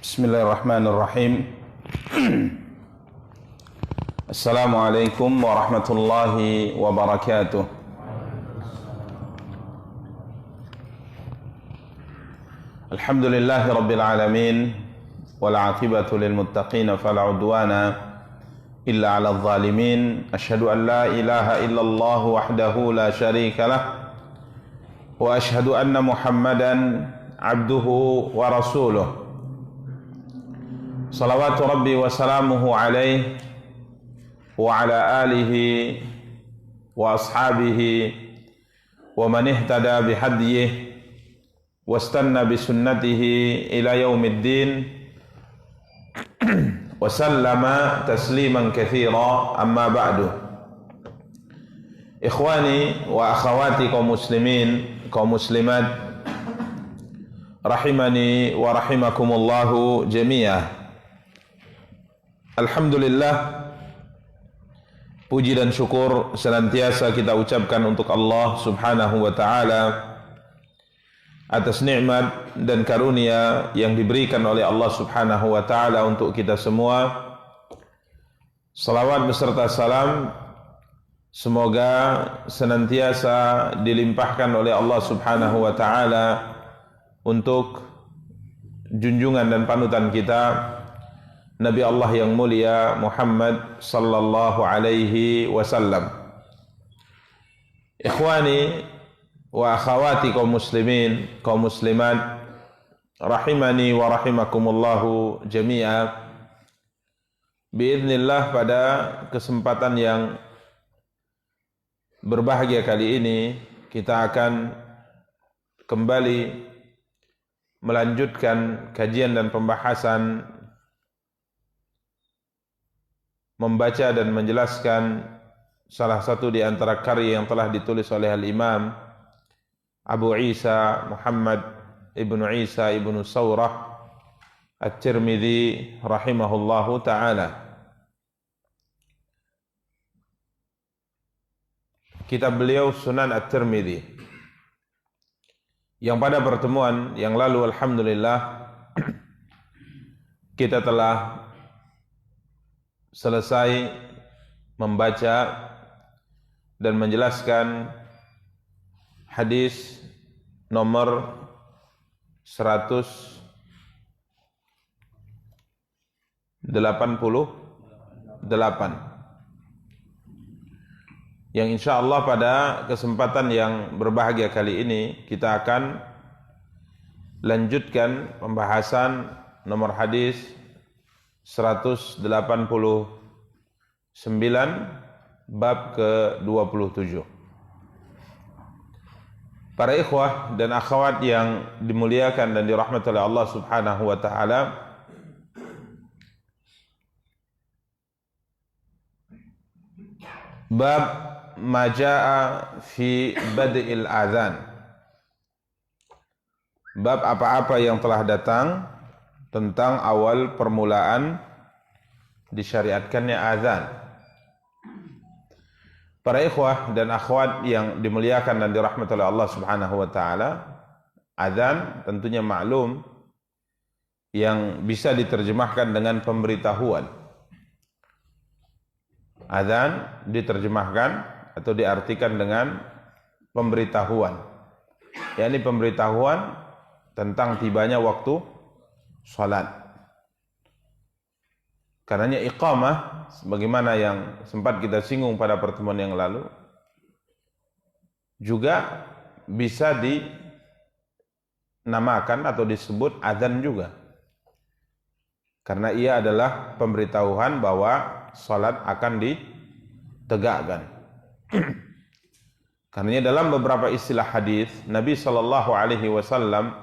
Bismillahirrahmanirrahim. Assalamualaikum warahmatullahi wabarakatuh. Alhamdulillahi rabbil alamin, wal aqibatu lil muttaqin fala udwana illa 'alal zalimin. Asyhadu an la ilaha illallah wahdahu la syarika lah, wa asyhadu anna Muhammadan abduhu wa rasuluh. Salawatu Rabbi wa salamuhu alaihi wa ala alihi wa ashabihi wa man ihtada bihadyihi wa istanna bisunnatihi ila yaumiddin wa sallama tasliman katsira, amma ba'du. Ikhwani wa akhawati kaum muslimin, kaum muslimat, rahimani wa rahimakumullahu jami'ah. Alhamdulillah, puji dan syukur senantiasa kita ucapkan untuk Allah subhanahu wa ta'ala atas nikmat dan karunia yang diberikan oleh Allah subhanahu wa ta'ala untuk kita semua. Salawat beserta salam semoga senantiasa dilimpahkan oleh Allah subhanahu wa ta'ala untuk junjungan dan panutan kita Nabi Allah yang mulia Muhammad sallallahu alaihi wasallam. Ikhwani wa akhawati kaum muslimin, kaum muslimat, rahimani wa rahimakumullahu jami'a. Biiznillah, pada kesempatan yang berbahagia kali ini kita akan kembali melanjutkan kajian dan pembahasan, membaca dan menjelaskan salah satu di antara karya yang telah ditulis oleh Al-Imam Abu Isa Muhammad ibnu Isa ibnu Sawrah At-Tirmidzi rahimahullahu ta'ala. Kitab beliau Sunan At-Tirmidzi, yang pada pertemuan yang lalu alhamdulillah kita telah selesai membaca dan menjelaskan hadis nomor 188 yang insyaallah pada kesempatan yang berbahagia kali ini kita akan lanjutkan pembahasan nomor hadis 189 bab ke-27. Para ikhwah dan akhwat yang dimuliakan dan dirahmati oleh Allah subhanahu wa ta'ala, bab majaa fi bad'il adzan, bab apa-apa yang telah datang tentang awal permulaan disyariatkannya azan. Para ikhwah dan akhwat yang dimuliakan dan dirahmati oleh Allah subhanahu wa ta'ala, azan tentunya maklum yang bisa diterjemahkan dengan pemberitahuan. Azan diterjemahkan atau diartikan dengan pemberitahuan, yakni pemberitahuan tentang tibanya waktu salat. Karenanya iqamah, sebagaimana yang sempat kita singgung pada pertemuan yang lalu, juga bisa dinamakan atau disebut adzan juga, karena ia adalah pemberitahuan bahwa salat akan ditegakkan. Karenanya dalam beberapa istilah hadis Nabi sallallahu alaihi wasallam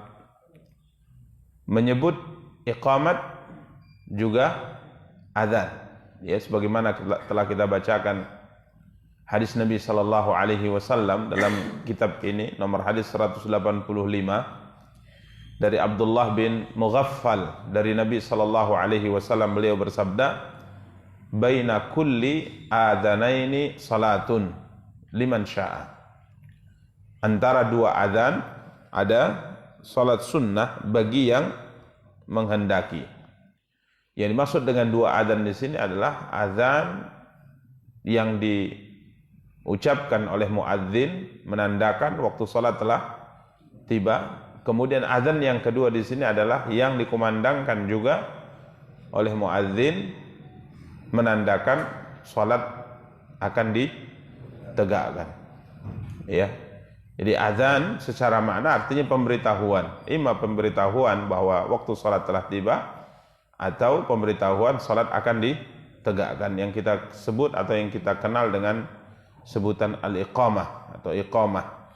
menyebut iqamat juga adzan, ya, sebagaimana telah kita bacakan hadis Nabi sallallahu alaihi wasallam dalam kitab ini, nomor hadis 185 dari Abdullah bin Mughaffal dari Nabi sallallahu alaihi wasallam. Beliau bersabda, "Baina kulli adzanaini salatun liman syaa." antara dua azan ada salat sunnah bagi yang menghendaki. Yang dimaksud dengan dua azan di sini adalah azan yang diucapkan oleh muadzin menandakan waktu salat telah tiba. Kemudian azan yang kedua di sini adalah yang dikumandangkan juga oleh muadzin menandakan salat akan ditegakkan. Ya. Jadi azan secara makna artinya pemberitahuan, ima pemberitahuan bahwa waktu salat telah tiba atau pemberitahuan salat akan ditegakkan, yang kita sebut atau yang kita kenal dengan sebutan al-iqamah atau iqamah.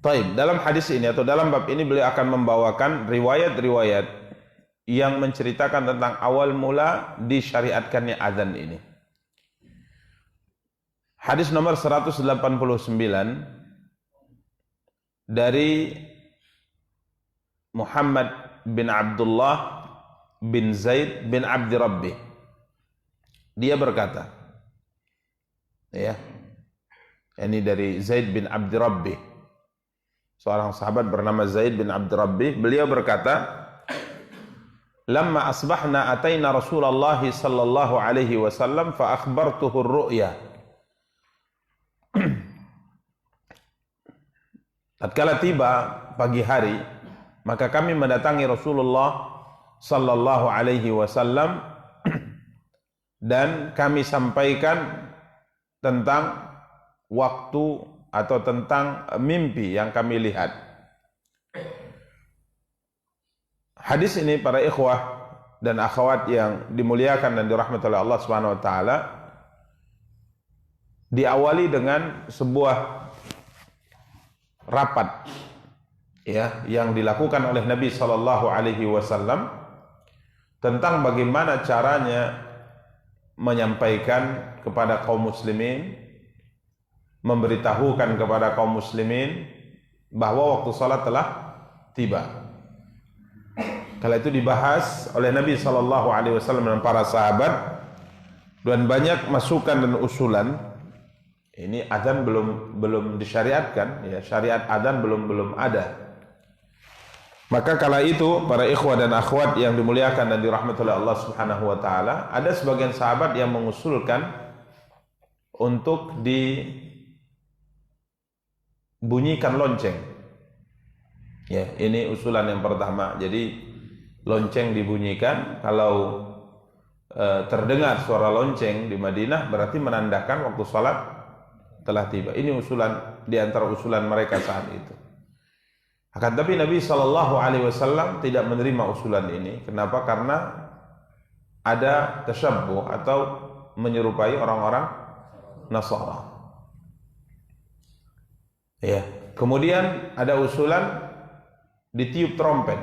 Taib, dalam hadis ini atau dalam bab ini beliau akan membawakan riwayat-riwayat yang menceritakan tentang awal mula disyariatkannya azan ini. Hadis nomor 189 dari Muhammad bin Abdullah bin Zaid bin Abdi Rabbi. Dia berkata, ya, ini dari Zaid bin Abdi Rabbi, seorang sahabat bernama Zaid bin Abdi Rabbi. Beliau berkata, "Lamma asbahna ataina Rasulullah sallallahu alaihi wasallam fa akhbartuhu ar-ru'ya." Tatkala tiba pagi hari, maka kami mendatangi Rasulullah sallallahu alaihi wasallam dan kami sampaikan tentang waktu atau tentang mimpi yang kami lihat. Hadis ini para ikhwah dan akhwat yang dimuliakan dan dirahmati oleh Allah Subhanahu wa taala diawali dengan sebuah rapat, ya, yang dilakukan oleh Nabi sallallahu alaihi wasallam tentang bagaimana caranya menyampaikan kepada kaum muslimin, memberitahukan kepada kaum muslimin bahwa waktu salat telah tiba. Kala itu dibahas oleh Nabi sallallahu alaihi wasallam dan para sahabat, dan banyak masukan dan usulan. Ini azan belum disyariatkan, ya, syariat azan belum ada. Maka kala itu para ikhwah dan akhwat yang dimuliakan dan dirahmati oleh Allah Subhanahu wa taala, ada sebagian sahabat yang mengusulkan untuk dibunyikan lonceng. Ya, ini usulan yang pertama. Jadi lonceng dibunyikan, kalau terdengar suara lonceng di Madinah berarti menandakan waktu salat telah tiba. Ini usulan di antara usulan mereka saat itu. Akan tapi Nabi sallallahu alaihi wasallam tidak menerima usulan ini. Kenapa? Karena ada tasyabbuh atau menyerupai orang-orang Nasara. Ya, kemudian ada usulan ditiup trompet.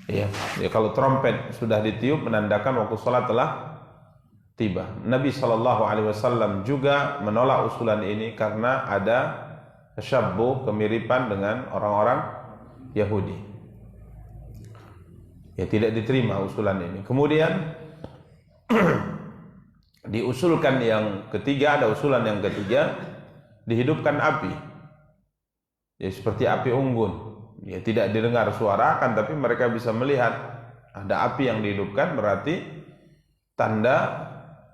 Ya, kalau trompet sudah ditiup menandakan waktu salat telah tiba. Nabi sallallahu alaihi wasallam juga menolak usulan ini karena ada tasyabbuh, kemiripan dengan orang-orang Yahudi. Ya, tidak diterima usulan ini. Kemudian diusulkan yang ketiga, ada usulan yang ketiga, dihidupkan api. Ya, seperti api unggun. Ya, tidak didengar suara, kan tapi mereka bisa melihat ada api yang dihidupkan, berarti tanda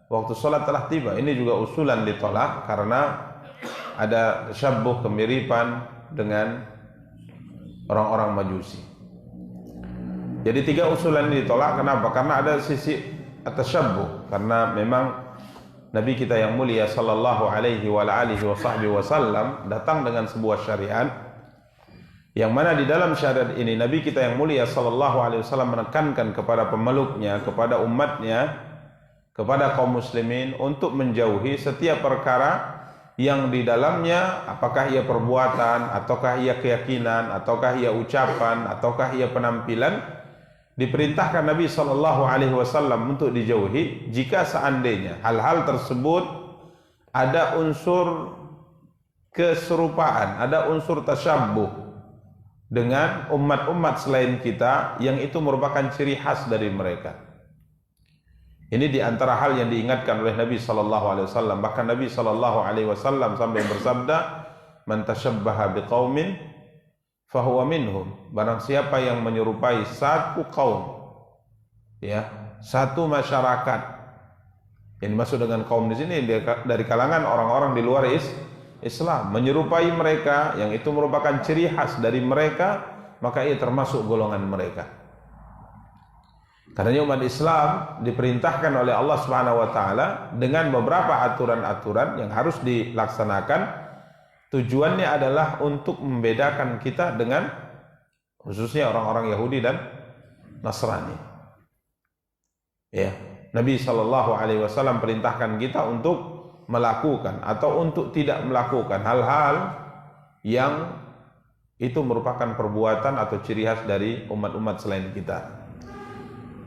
waktu sholat telah tiba. Ini juga usulan ditolak karena ada tasyabbuh, kemiripan dengan orang-orang Majusi. Jadi tiga usulan ini ditolak. Kenapa? Karena ada sisi tasyabbuh, karena memang Nabi kita yang mulia sallallahu alaihi wa alihi wasallam datang dengan sebuah syariat yang mana di dalam syariat ini Nabi kita yang mulia sallallahu alaihi wasallam menekankan kepada pemeluknya, kepada umatnya, kepada kaum muslimin untuk menjauhi setiap perkara yang di dalamnya, apakah ia perbuatan, ataukah ia keyakinan, ataukah ia ucapan, ataukah ia penampilan, diperintahkan Nabi sallallahu alaihi wasallam untuk dijauhi jika seandainya hal-hal tersebut ada unsur keserupaan, ada unsur tasyabbuh dengan umat-umat selain kita yang itu merupakan ciri khas dari mereka. Ini di antara hal yang diingatkan oleh Nabi sallallahu alaihi wasallam. Bahkan Nabi sallallahu alaihi wasallam sampai bersabda, "Man tashabbaha biqaumin fahuwa minhum." Barang siapa yang menyerupai satu kaum, ya, satu masyarakat. Yang dimaksud dengan kaum di sini dari kalangan orang-orang di luar Islam, menyerupai mereka yang itu merupakan ciri khas dari mereka, maka ia termasuk golongan mereka. Karena umat Islam diperintahkan oleh Allah Subhanahu wa taala dengan beberapa aturan-aturan yang harus dilaksanakan. Tujuannya adalah untuk membedakan kita dengan khususnya orang-orang Yahudi dan Nasrani. Ya, Nabi sallallahu alaihi wasallam perintahkan kita untuk melakukan atau untuk tidak melakukan hal-hal yang itu merupakan perbuatan atau ciri khas dari umat-umat selain kita.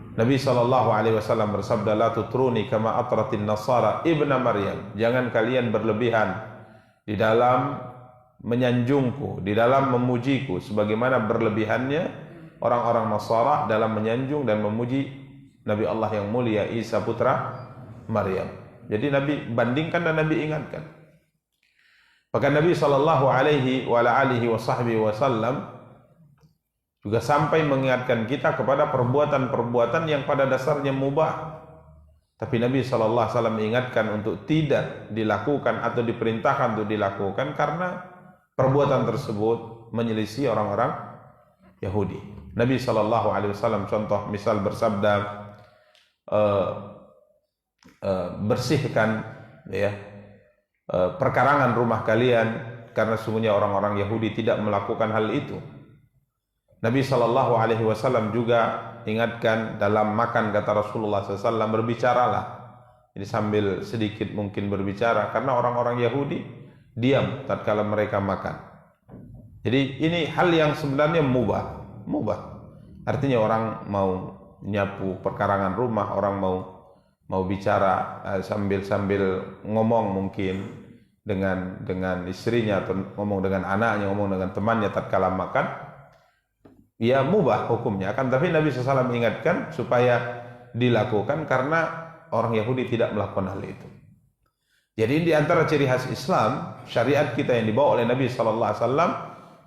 Nabi SAW bersabda, "La tutruni kama atratin nasara ibna Maryam." Jangan kalian berlebihan di dalam menyanjungku, di dalam memujiku, sebagaimana berlebihannya orang-orang Nasara dalam menyanjung dan memuji Nabi Allah yang mulia Isa putra Maryam. Jadi Nabi bandingkan dan Nabi ingatkan. Bahkan Nabi SAW juga sampai mengingatkan kita kepada perbuatan-perbuatan yang pada dasarnya mubah. Tapi Nabi SAW mengingatkan untuk tidak dilakukan atau diperintahkan untuk dilakukan karena perbuatan tersebut menyelisih orang-orang Yahudi. Nabi SAW contoh misal bersabda, bersihkan ya perkarangan rumah kalian karena sesungguhnya orang-orang Yahudi tidak melakukan hal itu. Nabi SAW juga ingatkan dalam makan, kata Rasulullah SAW, berbicaralah. Jadi sambil sedikit mungkin berbicara, karena orang-orang Yahudi diam tatkala mereka makan. Jadi ini hal yang sebenarnya mubah. Artinya orang mau nyapu perkarangan rumah, orang mau bicara sambil ngomong mungkin dengan istrinya atau ngomong dengan anaknya, ngomong dengan temannya tatkala makan. Ya mubah hukumnya kan, tapi Nabi SAW mengingatkan supaya dilakukan karena orang Yahudi tidak melakukan hal itu. Jadi di antara ciri khas Islam, syariat kita yang dibawa oleh Nabi SAW,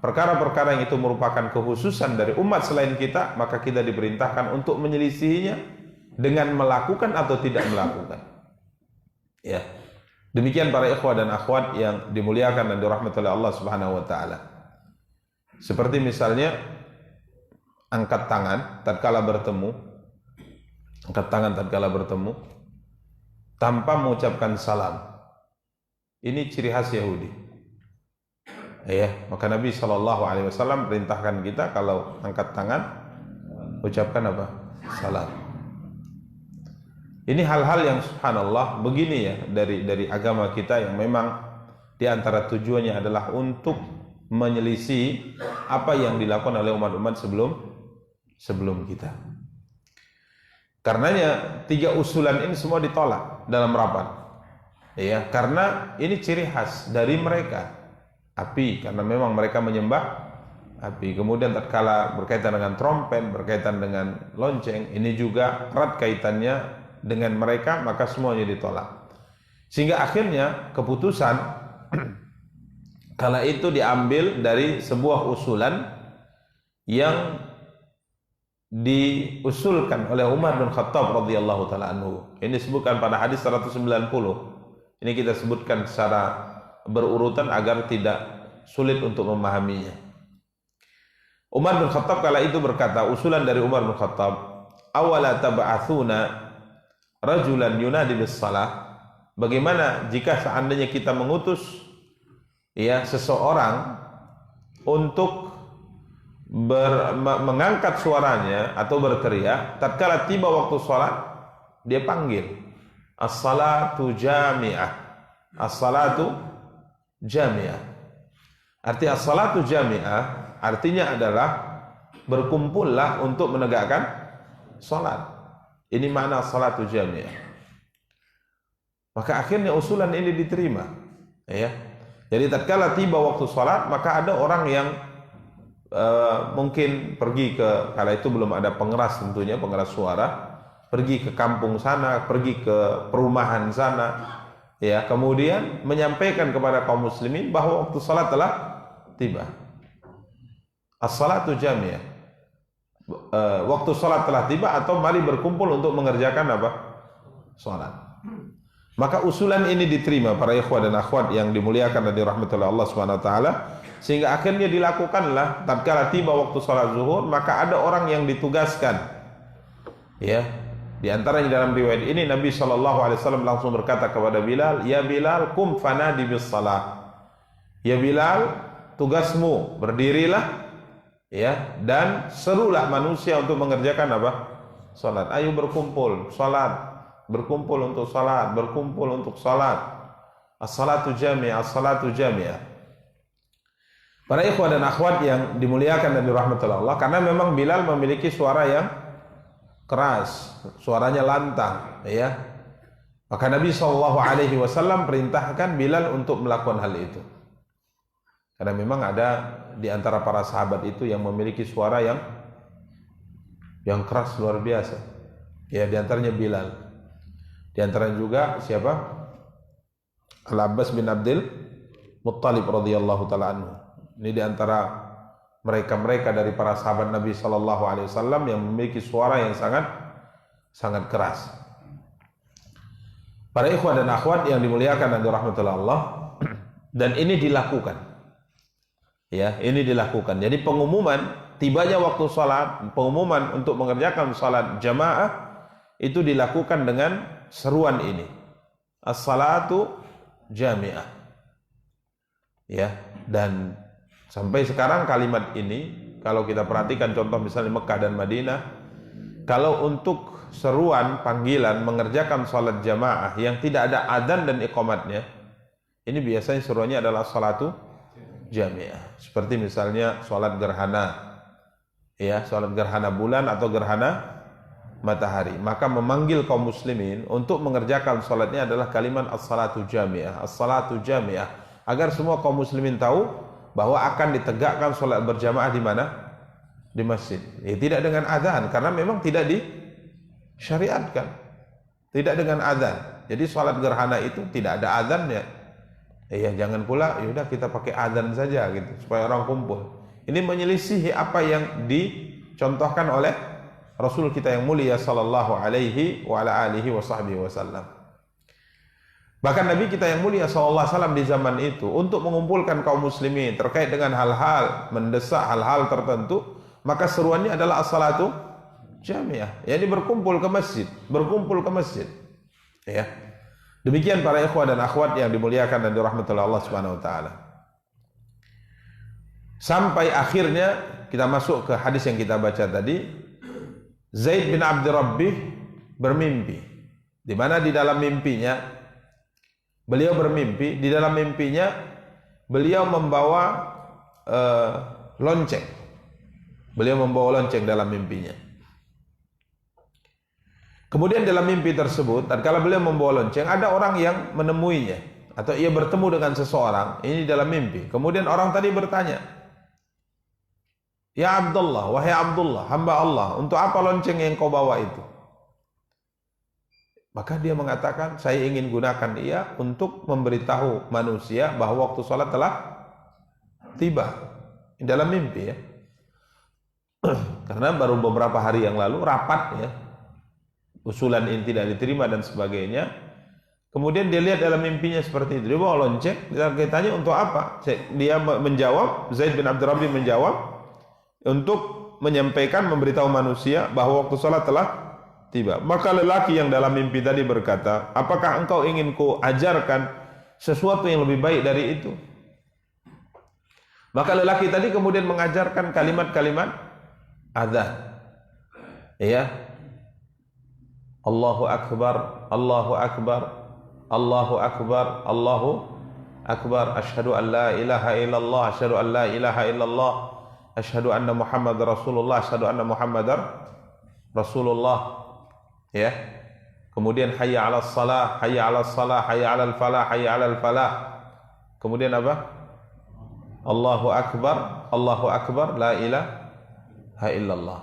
perkara-perkara yang itu merupakan kekhususan dari umat selain kita, maka kita diperintahkan untuk menyelisihinya dengan melakukan atau tidak melakukan. Ya, demikian para ikhwah dan akhwat yang dimuliakan dan dirahmati oleh Allah Subhanahu Wa Taala. Seperti misalnya angkat tangan tatkala bertemu tanpa mengucapkan salam. Ini ciri khas Yahudi. Ya, maka Nabi SAW perintahkan kita kalau angkat tangan ucapkan apa? Salam. Ini hal-hal yang subhanallah begini ya dari agama kita yang memang di antara tujuannya adalah untuk menyelisih apa yang dilakukan oleh umat-umat sebelum kita. Karenanya 3 usulan ini semua ditolak dalam rapat. Ya, karena ini ciri khas dari mereka. Api, karena memang mereka menyembah api. Kemudian tatkala berkaitan dengan trompet, berkaitan dengan lonceng, ini juga erat kaitannya dengan mereka, maka semuanya ditolak. Sehingga akhirnya keputusan kala itu diambil dari sebuah usulan yang diusulkan oleh Umar bin Khattab radhiyallahu taala anhu. Ini disebutkan pada hadis 190. Ini kita sebutkan secara berurutan agar tidak sulit untuk memahaminya. Umar bin Khattab kala itu berkata, usulan dari Umar bin Khattab, "Awala tab'atsuna rajulan yunadi bis salah?" Bagaimana jika seandainya kita mengutus ya seseorang untuk mengangkat suaranya atau berteriak tatkala tiba waktu salat, dia panggil as-salatu jami'ah. As-salatu jami'ah. Arti as-salatu jami'ah artinya adalah berkumpullah untuk menegakkan salat. Ini makna as-salatu jami'ah. Maka akhirnya usulan ini diterima, ya. Jadi tatkala tiba waktu salat, maka ada orang yang mungkin pergi ke, kala itu belum ada pengeras tentunya, pengeras suara, pergi ke kampung sana, pergi ke perumahan sana, ya, kemudian menyampaikan kepada kaum muslimin bahwa waktu salat telah tiba. As-salatu jami'ah. Waktu salat telah tiba atau mari berkumpul untuk mengerjakan apa? Salat. Maka usulan ini diterima para ikhwah dan akhwat yang dimuliakan dan dirahmati Allah Subhanahu wa taala, sehingga akhirnya dilakukanlah tatkala tiba waktu salat zuhur, maka ada orang yang ditugaskan. Ya, di antaranya dalam riwayat ini Nabi SAW langsung berkata kepada Bilal, "Ya Bilal, kum fanadi bis salah." Ya Bilal, tugasmu berdirilah, ya, dan serulah manusia untuk mengerjakan apa? Salat. Ayo berkumpul, salat, berkumpul untuk salat, berkumpul untuk salat. As-salatu jami'ah, as-salatu jami'ah. Para ikhwah dan akhwat yang dimuliakan dan dirahmati Allah, karena memang Bilal memiliki suara yang keras, suaranya lantang, ya. Maka Nabi SAW perintahkan Bilal untuk melakukan hal itu. Karena memang ada di antara para sahabat itu yang memiliki suara yang keras luar biasa. Ya, di antaranya Bilal. Di antaranya juga siapa? Al-Abbas bin Abdul Muttalib radhiyallahu taala anhu. Ini di antara mereka dari para sahabat Nabi SAW yang memiliki suara yang sangat keras. Para ikhwan dan akhwat yang dimuliakan dan dirahmati Allah, dan ini dilakukan. Ya, ini dilakukan. Jadi pengumuman tibanya waktu salat, pengumuman untuk mengerjakan salat jamaah itu dilakukan dengan seruan ini. As-salatu jami'ah. Ya, dan sampai sekarang kalimat ini kalau kita perhatikan contoh misalnya Mekah dan Madinah, kalau untuk seruan panggilan mengerjakan salat jamaah yang tidak ada adzan dan iqamatnya, ini biasanya seruannya adalah salatu jami'ah. Seperti misalnya salat gerhana, ya, salat gerhana bulan atau gerhana matahari, maka memanggil kaum muslimin untuk mengerjakan salatnya adalah kalimat as-salatu jami'ah, as-salatu jami'ah, agar semua kaum muslimin tahu bahwa akan ditegakkan salat berjamaah di mana? Di masjid. Ya, tidak dengan adzan, karena memang tidak disyariatkan. Tidak dengan adzan. Jadi salat gerhana itu tidak ada adzannya. Ya, jangan pula yaudah kita pakai adzan saja gitu supaya orang kumpul. Ini menyelisihi apa yang dicontohkan oleh Rasul kita yang mulia sallallahu alaihi wa ala alihi wasallam. Bahkan Nabi kita yang mulia sallallahu alaihi wasallam di zaman itu untuk mengumpulkan kaum muslimin terkait dengan hal-hal mendesak hal-hal tertentu, maka seruannya adalah as-salatu jami'ah. Yani berkumpul ke masjid, berkumpul ke masjid. Ya. Demikian para ikhwah dan akhwat yang dimuliakan dan dirahmati Allah Subhanahu wa taala. Sampai akhirnya kita masuk ke hadis yang kita baca tadi, Zaid bin Abdi Rabbih bermimpi. Di mana di dalam mimpinya beliau bermimpi, di dalam mimpinya beliau membawa lonceng. Beliau membawa lonceng dalam mimpinya. Kemudian dalam mimpi tersebut, tatkala beliau membawa lonceng, ada orang yang menemuinya atau ia bertemu dengan seseorang ini dalam mimpi. Kemudian orang tadi bertanya, "Ya Abdullah, wahai Abdullah, hamba Allah, untuk apa lonceng yang kau bawa itu?" Maka dia mengatakan, "Saya ingin gunakan ia untuk memberitahu manusia bahwa waktu sholat telah tiba." Dalam mimpi, ya. Karena baru beberapa hari yang lalu rapat, ya, usulan ini tidak diterima dan sebagainya. Kemudian dia lihat dalam mimpinya seperti itu. Dia bawa lonceng, dia tanya untuk apa? Dia menjawab, Zaid bin Abdi Rabbih menjawab, untuk menyampaikan, memberitahu manusia bahwa waktu sholat telah tiba. Maka lelaki yang dalam mimpi tadi berkata, "Apakah engkau ingin ku ajarkan sesuatu yang lebih baik dari itu?" Maka lelaki tadi kemudian mengajarkan kalimat-kalimat adzan. Ya. Allahu akbar, Allahu akbar, Allahu akbar, Allahu akbar, asyhadu an la ilaha illallah, asyhadu an la ilaha illallah, asyhadu anna Muhammadar Rasulullah, asyhadu anna Muhammadar Rasulullah. Ya. Kemudian hayya 'alas shalah, hayya 'alas shalah, hayya 'alal falah, hayya 'alal falah. Kemudian apa? Allahu akbar, la ilaha illallah.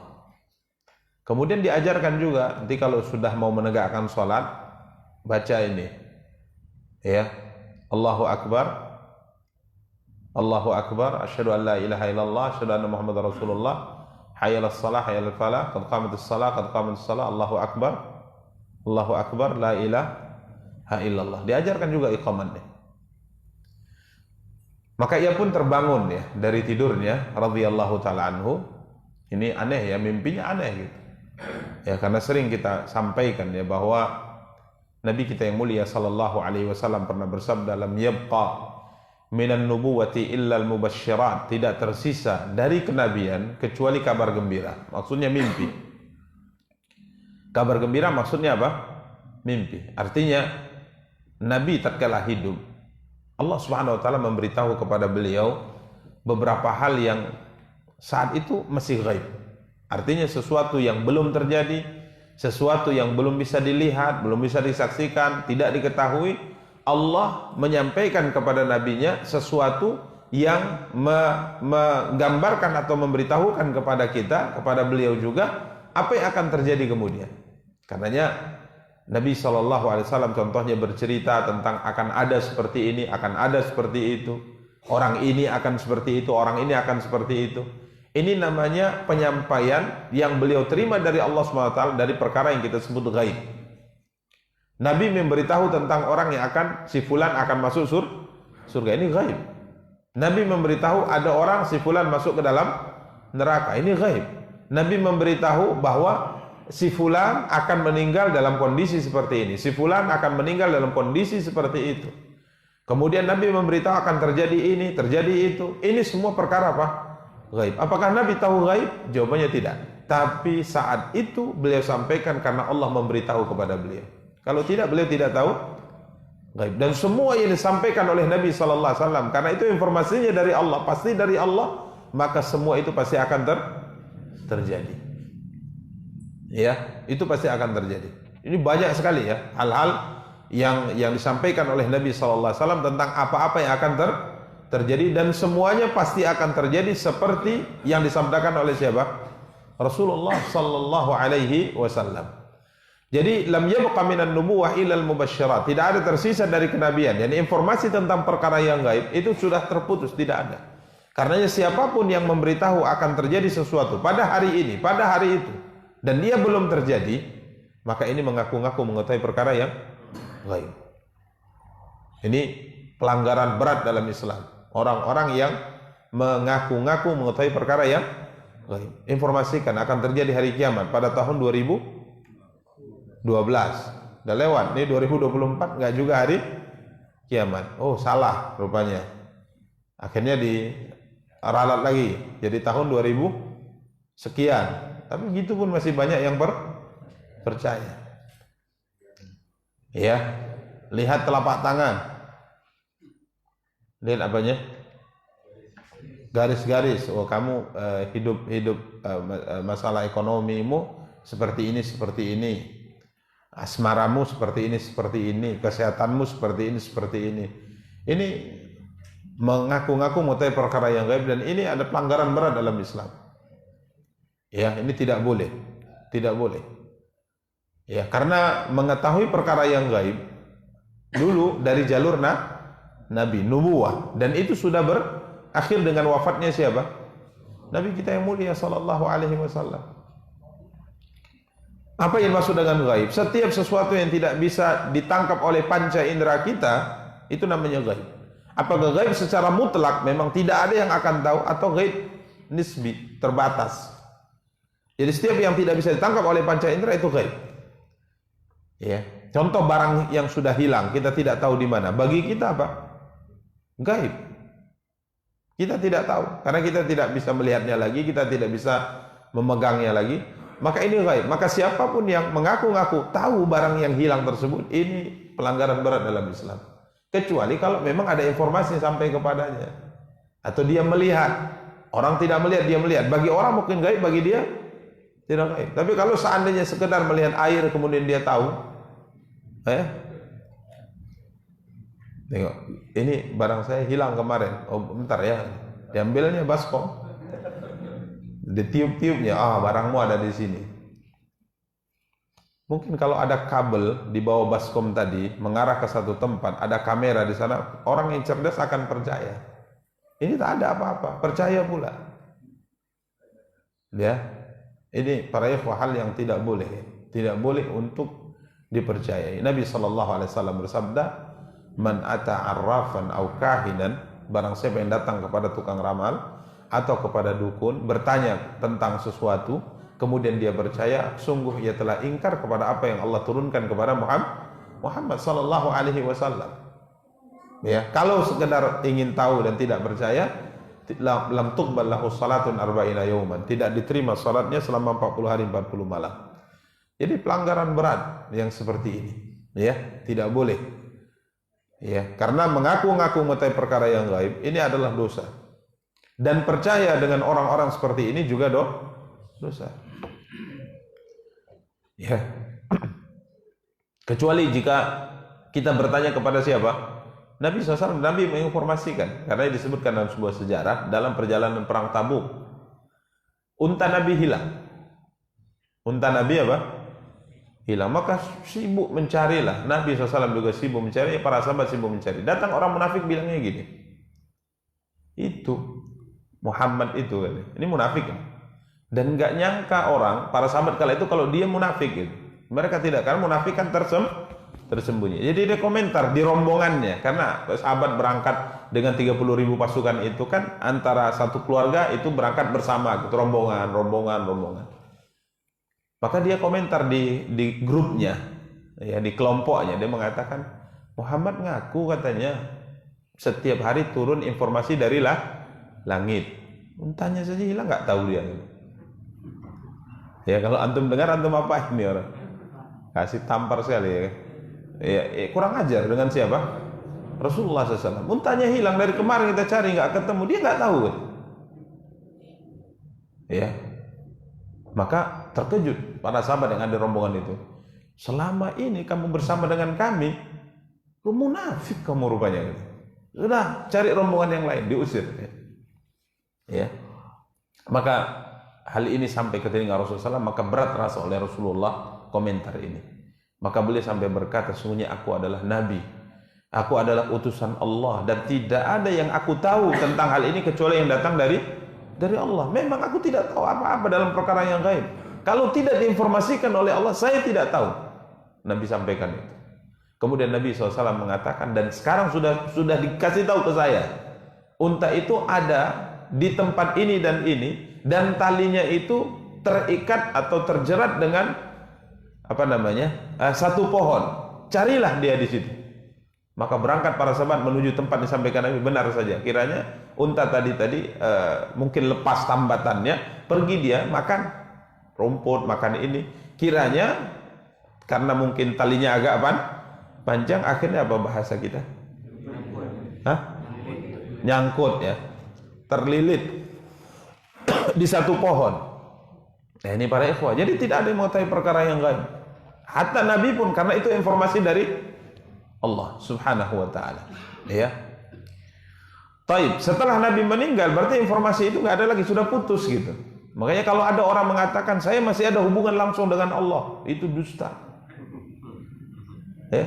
Kemudian diajarkan juga nanti kalau sudah mau menegakkan sholat, baca ini, ya, Allahu Akbar, Allahu Akbar, asyhadu an la ilaha illallah, asyhadu anna Muhammadar Rasulullah, hayya 'alas shalah, hayya 'alal falah, qad qamatis shalah, qad qamatis shalah, Allahu Akbar, la ilaha illallah. Diajarkan juga iqamatnya. Maka ia pun terbangun ya dari tidurnya radhiyallahu taala anhu. Ini aneh ya, mimpinya aneh gitu. Ya, karena sering kita sampaikan ya bahwa Nabi kita yang mulia sallallahu alaihi wasallam pernah bersabda, "Lam yabqa minan nubuwati illa al-mubasysyirat." Tidak tersisa dari kenabian kecuali kabar gembira. Maksudnya mimpi. Kabar gembira maksudnya apa? Mimpi. Artinya Nabi tatkala hidup, Allah Subhanahu wa taala memberitahu kepada beliau beberapa hal yang saat itu masih gaib. Artinya sesuatu yang belum terjadi, sesuatu yang belum bisa dilihat, belum bisa disaksikan, tidak diketahui, Allah menyampaikan kepada nabinya sesuatu yang menggambarkan atau memberitahukan kepada kita, kepada beliau juga apa yang akan terjadi kemudian. Karenanya Nabi SAW contohnya bercerita tentang akan ada seperti ini, akan ada seperti itu, orang ini akan seperti itu, orang ini akan seperti itu. Ini namanya penyampaian yang beliau terima dari Allah SWT dari perkara yang kita sebut gaib. Nabi memberitahu tentang orang yang akan, si fulan akan masuk surga, ini gaib. Nabi memberitahu ada orang si fulan masuk ke dalam neraka, ini gaib. Nabi memberitahu bahwa si fulan akan meninggal dalam kondisi seperti ini, si fulan akan meninggal dalam kondisi seperti itu. Kemudian Nabi memberitahu akan terjadi ini, terjadi itu. Ini semua perkara apa? Gaib. Apakah Nabi tahu gaib? Jawabannya tidak. Tapi saat itu beliau sampaikan karena Allah memberitahu kepada beliau. Kalau tidak, beliau tidak tahu gaib. Dan semua yang disampaikan oleh Nabi SAW, karena itu informasinya dari Allah, pasti dari Allah, maka semua itu pasti akan terjadi. Ya, itu pasti akan terjadi. Ini banyak sekali ya hal-hal yang disampaikan oleh Nabi SAW tentang apa-apa yang akan terjadi, dan semuanya pasti akan terjadi seperti yang disabdakan oleh siapa? Rasulullah sallallahu alaihi wasallam. Jadi lam yabqa minan nubuwah illa al-mubasysyirat. Tidak ada tersisa dari kenabian. Yani informasi tentang perkara yang gaib itu sudah terputus, tidak ada. Karenanya siapapun yang memberitahu akan terjadi sesuatu pada hari ini, pada hari itu, dan dia belum terjadi, maka ini mengaku-ngaku mengetahui perkara yang gaib. Ini pelanggaran berat dalam Islam. Orang-orang yang mengaku-ngaku mengetahui perkara yang gaib. Informasikan akan terjadi hari kiamat pada tahun 2012. Udah lewat, ini 2024 enggak juga hari kiamat. Oh, salah rupanya. Akhirnya diralat lagi jadi tahun 2000 sekian. Tapi gitu pun masih banyak yang percaya. Ya, lihat telapak tangan. Lihat apanya? Garis-garis. Oh, kamu hidup masalah ekonomimu seperti ini. Asmaramu seperti ini, kesehatanmu seperti ini. Ini mengaku-ngaku mengetahui perkara yang gaib, dan ini ada pelanggaran berat dalam Islam. Ya, ini tidak boleh. Tidak boleh. Ya, karena mengetahui perkara yang gaib dulu dari jalur Nabi, nubuwah, dan itu sudah berakhir dengan wafatnya siapa? Nabi kita yang mulia sallallahu alaihi wasallam. Apa yang maksud dengan gaib? Setiap sesuatu yang tidak bisa ditangkap oleh panca indera kita, itu namanya gaib. Apakah gaib secara mutlak memang tidak ada yang akan tahu, atau gaib nisbi, terbatas? Jadi setiap yang tidak bisa ditangkap oleh panca indera itu gaib. Ya, contoh barang yang sudah hilang, kita tidak tahu di mana. Bagi kita apa? Gaib. Kita tidak tahu karena kita tidak bisa melihatnya lagi, kita tidak bisa memegangnya lagi. Maka ini gaib. Maka siapapun yang mengaku-ngaku tahu barang yang hilang tersebut, ini pelanggaran berat dalam Islam. Kecuali kalau memang ada informasi sampai kepadanya, atau dia melihat. Orang tidak melihat, dia melihat. Bagi orang mungkin gaib, bagi dia tidak gaib. Tapi kalau seandainya sekedar melihat air kemudian dia tahu, tengok, ini barang saya hilang kemarin. Oh, bentar ya. Diambilnya baskom. Ditiup-tiupnya, barangmu ada di sini. Mungkin kalau ada kabel di bawah baskom tadi mengarah ke satu tempat, ada kamera di sana, orang yang cerdas akan percaya. Ini tak ada apa-apa, percaya pula. Ya, ini para ikhwah hal yang tidak boleh untuk dipercayai. Nabi SAW bersabda, "Man ata arrafan au kahinan," barang siapa yang datang kepada tukang ramal atau kepada dukun bertanya tentang sesuatu, kemudian dia percaya, sungguh ia telah ingkar kepada apa yang Allah turunkan kepada Muhammad sallallahu alaihi wasallam. Ya, kalau sekedar ingin tahu dan tidak percaya, lam tuqbal lahu salatun arba'ina yauman, tidak diterima salatnya selama 40 hari 40 malam. Jadi pelanggaran berat yang seperti ini, ya, tidak boleh. Ya, karena mengaku-ngaku mengetahui perkara yang gaib ini adalah dosa. Dan percaya dengan orang-orang seperti ini juga dosa. Ya. Kecuali jika kita bertanya kepada siapa? Nabi SAW. Nabi menginformasikan, karena disebutkan dalam sebuah sejarah dalam perjalanan perang Tabuk, unta Nabi hilang. Unta Nabi apa? Hilang. Maka sibuk mencarilah. Nabi SAW juga sibuk mencari, para sahabat sibuk mencari. Datang orang munafik bilangnya gini, itu Muhammad itu, ini munafik kan? Dan nggak nyangka orang, para sahabat kala itu kalau dia munafik gitu. Mereka tidak, karena munafik kan tersembunyi. Jadi dia komentar di rombongannya, karena sahabat berangkat dengan 30.000 pasukan itu kan antara satu keluarga itu berangkat bersama gitu, rombongan. Maka dia komentar di grupnya, ya, di kelompoknya, dia mengatakan, Muhammad ngaku katanya setiap hari turun informasi dari langit. Untanya saja hilang, nggak tahu dia. Ya, kalau antum dengar, antum apa ini orang? Kasih tampar sekali ya. Ya, kurang ajar dengan siapa? Rasulullah SAW. Untanya hilang dari kemarin kita cari nggak ketemu, dia nggak tahu. Ya, maka terkejut para sahabat yang ada di rombongan itu. Selama ini kamu bersama dengan kami, lu munafik kamu rupanya. Sudah cari rombongan yang lain, diusir. Ya, maka hal ini sampai ke telinga Rasulullah SAW, maka berat rasa oleh Rasulullah komentar ini. Maka beliau sampai berkata, sesungguhnya aku adalah Nabi, aku adalah utusan Allah, dan tidak ada yang aku tahu tentang hal ini kecuali yang datang dari Allah. Memang aku tidak tahu apa-apa dalam perkara yang gaib. Kalau tidak diinformasikan oleh Allah, saya tidak tahu. Nabi sampaikan itu. Kemudian Nabi SAW mengatakan, dan sekarang sudah dikasih tahu ke saya, unta itu ada di tempat ini, dan talinya itu terikat atau terjerat dengan satu pohon. Carilah dia di situ. Maka berangkat para sahabat menuju tempat disampaikan Nabi. Benar saja, kiranya unta tadi mungkin lepas tambatannya, pergi dia makan rumput, makan ini. Kiranya karena mungkin talinya agak panjang, akhirnya apa bahasa kita? Nyangkut ya, terlilit di satu pohon. Nah, ini para ikhwah. Jadi tidak ada yang mengetahui perkara yang gaib. Hatta Nabi pun, karena itu informasi dari Allah Subhanahu wa taala. Ya. Taib, setelah Nabi meninggal berarti informasi itu nggak ada lagi, sudah putus gitu. Makanya kalau ada orang mengatakan saya masih ada hubungan langsung dengan Allah, itu dusta. Ya.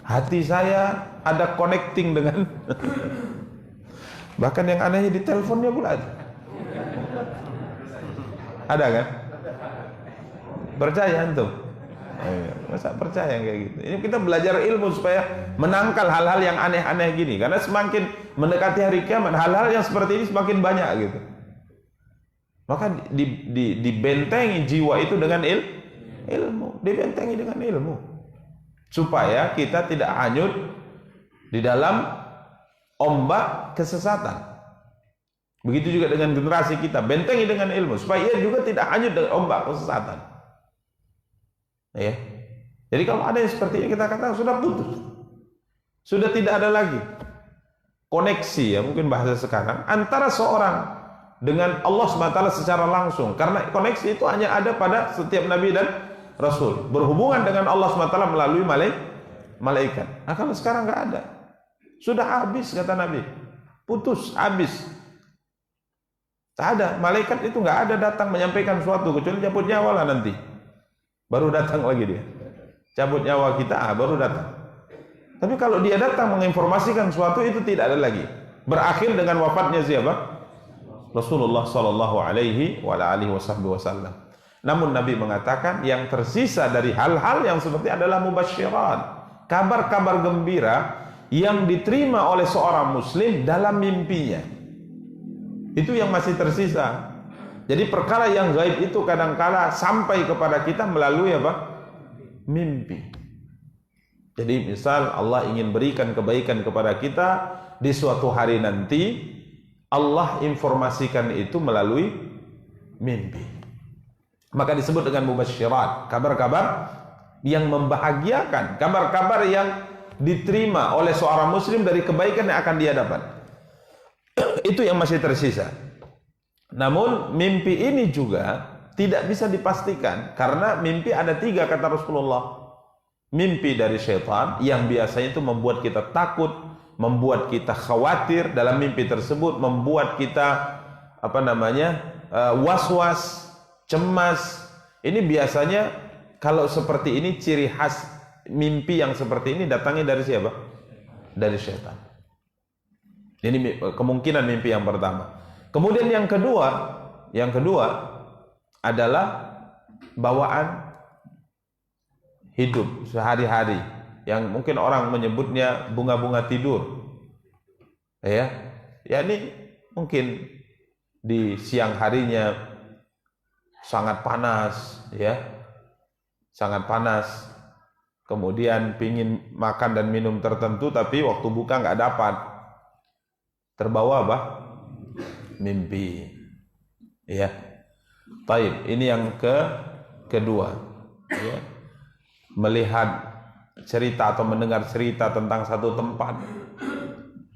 Hati saya ada connecting dengan bahkan yang anehnya di teleponnya pula ada kan? Percaya antum? Masa percaya kayak gitu? Ini kita belajar ilmu supaya menangkal hal-hal yang aneh-aneh gini. Karena semakin mendekati hari kiamat, hal-hal yang seperti ini semakin banyak gitu. Maka dibentengi jiwa itu dengan ilmu, dibentengi dengan ilmu, supaya kita tidak hanyut di dalam ombak kesesatan. Begitu juga dengan generasi kita, bentengi dengan ilmu supaya ia juga tidak hanyut dengan ombak kesesatan. Ya. Jadi kalau ada yang seperti ini, kita katakan sudah putus, sudah tidak ada lagi koneksi, ya mungkin bahasa sekarang, antara seorang dengan Allah SWT secara langsung, karena koneksi itu hanya ada pada setiap Nabi dan Rasul, berhubungan dengan Allah SWT melalui malaikat. Nah kalau sekarang nggak ada, sudah habis kata Nabi, putus, habis. Tak ada, malaikat itu nggak ada datang menyampaikan sesuatu kecuali cabut nyawa lah nanti. baru datang lagi dia. Cabut nyawa kita, baru datang. Tapi kalau dia datang menginformasikan sesuatu, itu tidak ada lagi. Berakhir dengan wafatnya siapa? Rasulullah sallallahu alaihi wasallam. Namun Nabi mengatakan yang tersisa dari hal-hal yang seperti adalah mubasyirat, kabar-kabar gembira yang diterima oleh seorang muslim dalam mimpinya. Itu yang masih tersisa. Jadi perkara yang gaib itu kadang-kala sampai kepada kita melalui apa? Mimpi. Jadi misal Allah ingin berikan kebaikan kepada kita di suatu hari nanti, Allah informasikan itu melalui mimpi. Maka disebut dengan mubasyirat, kabar-kabar yang membahagiakan, kabar-kabar yang diterima oleh seorang muslim dari kebaikan yang akan dia dapat. Itu yang masih tersisa. Namun mimpi ini juga tidak bisa dipastikan, karena mimpi ada 3 kata Rasulullah. Mimpi dari syaitan yang biasanya itu membuat kita takut, membuat kita khawatir dalam mimpi tersebut, membuat kita was-was, cemas. Ini biasanya kalau seperti ini ciri khas mimpi yang seperti ini datangnya dari siapa? Dari syaitan. Ini kemungkinan mimpi yang pertama. Kemudian yang kedua adalah bawaan hidup sehari-hari yang mungkin orang menyebutnya bunga-bunga tidur. Ya ini mungkin di siang harinya sangat panas, ya. Sangat panas. Kemudian pingin makan dan minum tertentu, tapi waktu buka nggak dapat. Terbawa apa? Mimpi. Ya. Baik, ini yang kedua. Ya. Melihat cerita atau mendengar cerita tentang satu tempat.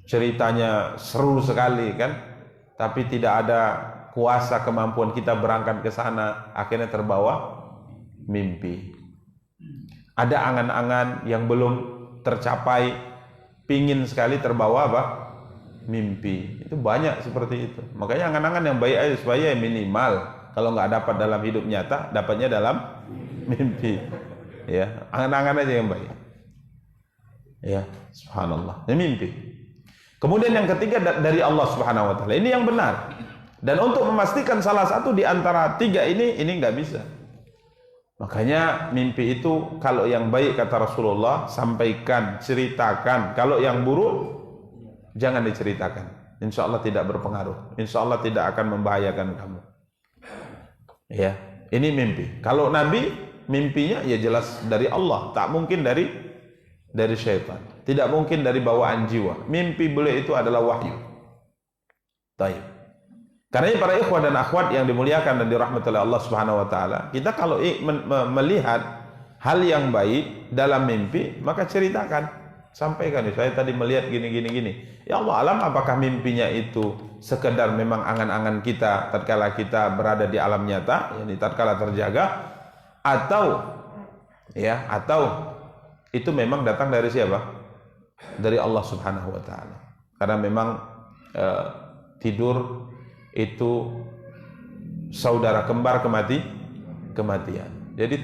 Ceritanya seru sekali kan? Tapi tidak ada kuasa kemampuan kita berangkat ke sana, akhirnya terbawa mimpi. Ada angan-angan yang belum tercapai, pingin sekali terbawa apa? Mimpi. Itu banyak seperti itu. Makanya angan-angan yang baik aja supaya minimal kalau nggak dapat dalam hidup nyata, dapatnya dalam mimpi. Ya, angan-angan aja yang baik. Ya, subhanallah. Ini mimpi. Kemudian yang ketiga dari Allah Subhanahu wa taala. Ini yang benar. Dan untuk memastikan salah satu di antara 3 ini nggak bisa. Makanya mimpi itu kalau yang baik kata Rasulullah sampaikan, ceritakan. Kalau yang buruk jangan diceritakan. Insya Allah tidak berpengaruh. Insya Allah tidak akan membahayakan kamu. Ya, ini mimpi. Kalau Nabi mimpinya ya jelas dari Allah, tak mungkin dari syaitan, tidak mungkin dari bawaan jiwa. Mimpi beliau itu adalah wahyu. Taib. Karena para ikhwan dan akhwat yang dimuliakan dan dirahmati oleh Allah Subhanahu wa taala, kita kalau melihat hal yang baik dalam mimpi, maka ceritakan. Sampaikan, saya tadi melihat gini. Ya Allah alam, apakah mimpinya itu sekedar memang angan-angan kita tatkala kita berada di alam nyata, yakni tatkala terjaga, atau itu memang datang dari siapa? Dari Allah Subhanahu wa taala. Karena memang tidur itu saudara kembar kematian. Jadi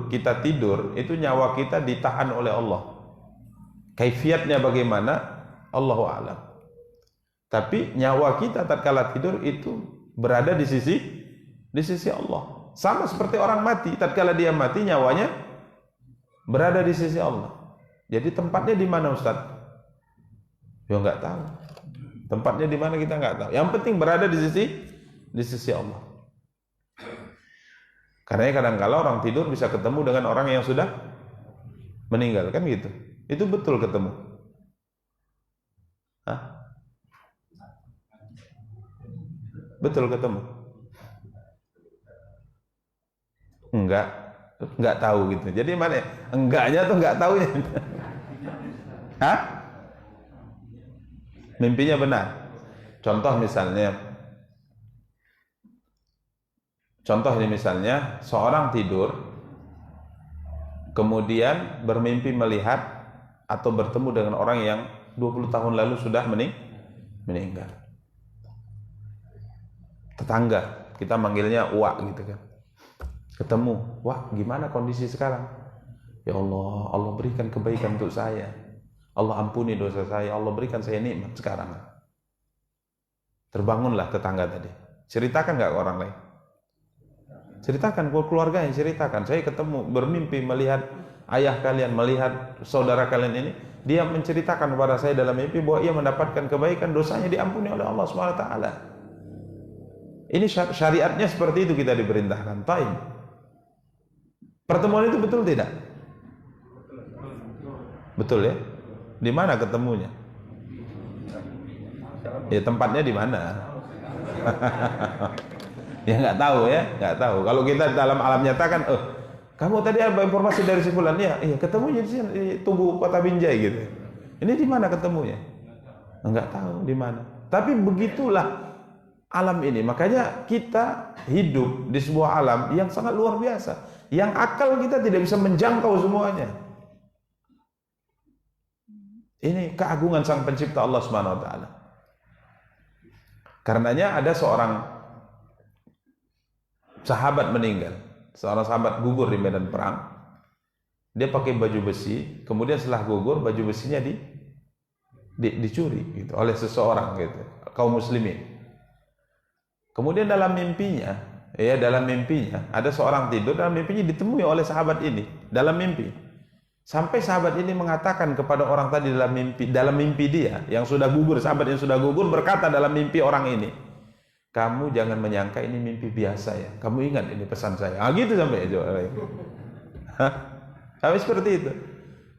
kita tidur itu nyawa kita ditahan oleh Allah. Kaifiatnya bagaimana? Allahu a'lam. Tapi nyawa kita tatkala tidur itu berada di sisi Allah. Sama seperti orang mati, tatkala dia mati nyawanya berada di sisi Allah. Jadi tempatnya di mana Ustaz? Ya nggak tahu. Tempatnya di mana kita nggak tahu. Yang penting berada di sisi Allah. Karena kadang-kala orang tidur bisa ketemu dengan orang yang sudah meninggal, kan gitu. Itu betul ketemu. Hah? Betul ketemu. Enggak tahu gitu. Jadi mana? Enggaknya tuh enggak tahu ya. Hah? Mimpinya benar. Contoh ini misalnya seorang tidur kemudian bermimpi melihat atau bertemu dengan orang yang 20 tahun lalu sudah meninggal. Tetangga, kita manggilnya uak gitu kan. Ketemu, wah gimana kondisi sekarang? Ya Allah, Allah berikan kebaikan untuk saya. Allah ampuni dosa saya, Allah berikan saya nikmat sekarang. Terbangunlah tetangga tadi. Ceritakan nggak ke orang lain? Ceritakan ke keluarganya, ceritakan. Saya ketemu, bermimpi melihat ayah kalian, melihat saudara kalian ini. Dia menceritakan kepada saya dalam mimpi bahwa ia mendapatkan kebaikan, dosanya diampuni oleh Allah SWT. Ini syariatnya seperti itu, kita diperintahkan. Taib. Pertemuan itu betul tidak? Betul ya? Di mana ketemunya? Ya tempatnya di mana? Ya nggak tahu ya, nggak tahu. Kalau kita dalam alam nyata kan, kamu tadi ada informasi dari si fulan, ya, iya ketemunya di sini, di Tugu Kota Binjai gitu. Ini di mana ketemunya? Nggak tahu di mana. Tapi begitulah alam ini. Makanya kita hidup di sebuah alam yang sangat luar biasa, yang akal kita tidak bisa menjangkau semuanya. Ini keagungan Sang Pencipta Allah Subhanahu wa taala. Karenanya ada seorang sahabat meninggal, seorang sahabat gugur di medan perang. Dia pakai baju besi, kemudian setelah gugur baju besinya dicuri gitu oleh seseorang gitu, kaum muslimin. Kemudian dalam mimpinya ada seorang tidur, dalam mimpinya ditemui oleh sahabat ini dalam mimpi. Sampai sahabat ini mengatakan kepada orang tadi dalam mimpi dia yang sudah gugur, sahabat yang sudah gugur berkata dalam mimpi orang ini, kamu jangan menyangka ini mimpi biasa ya. Kamu ingat ini pesan saya. Gitu sampai itu. Sampai seperti itu.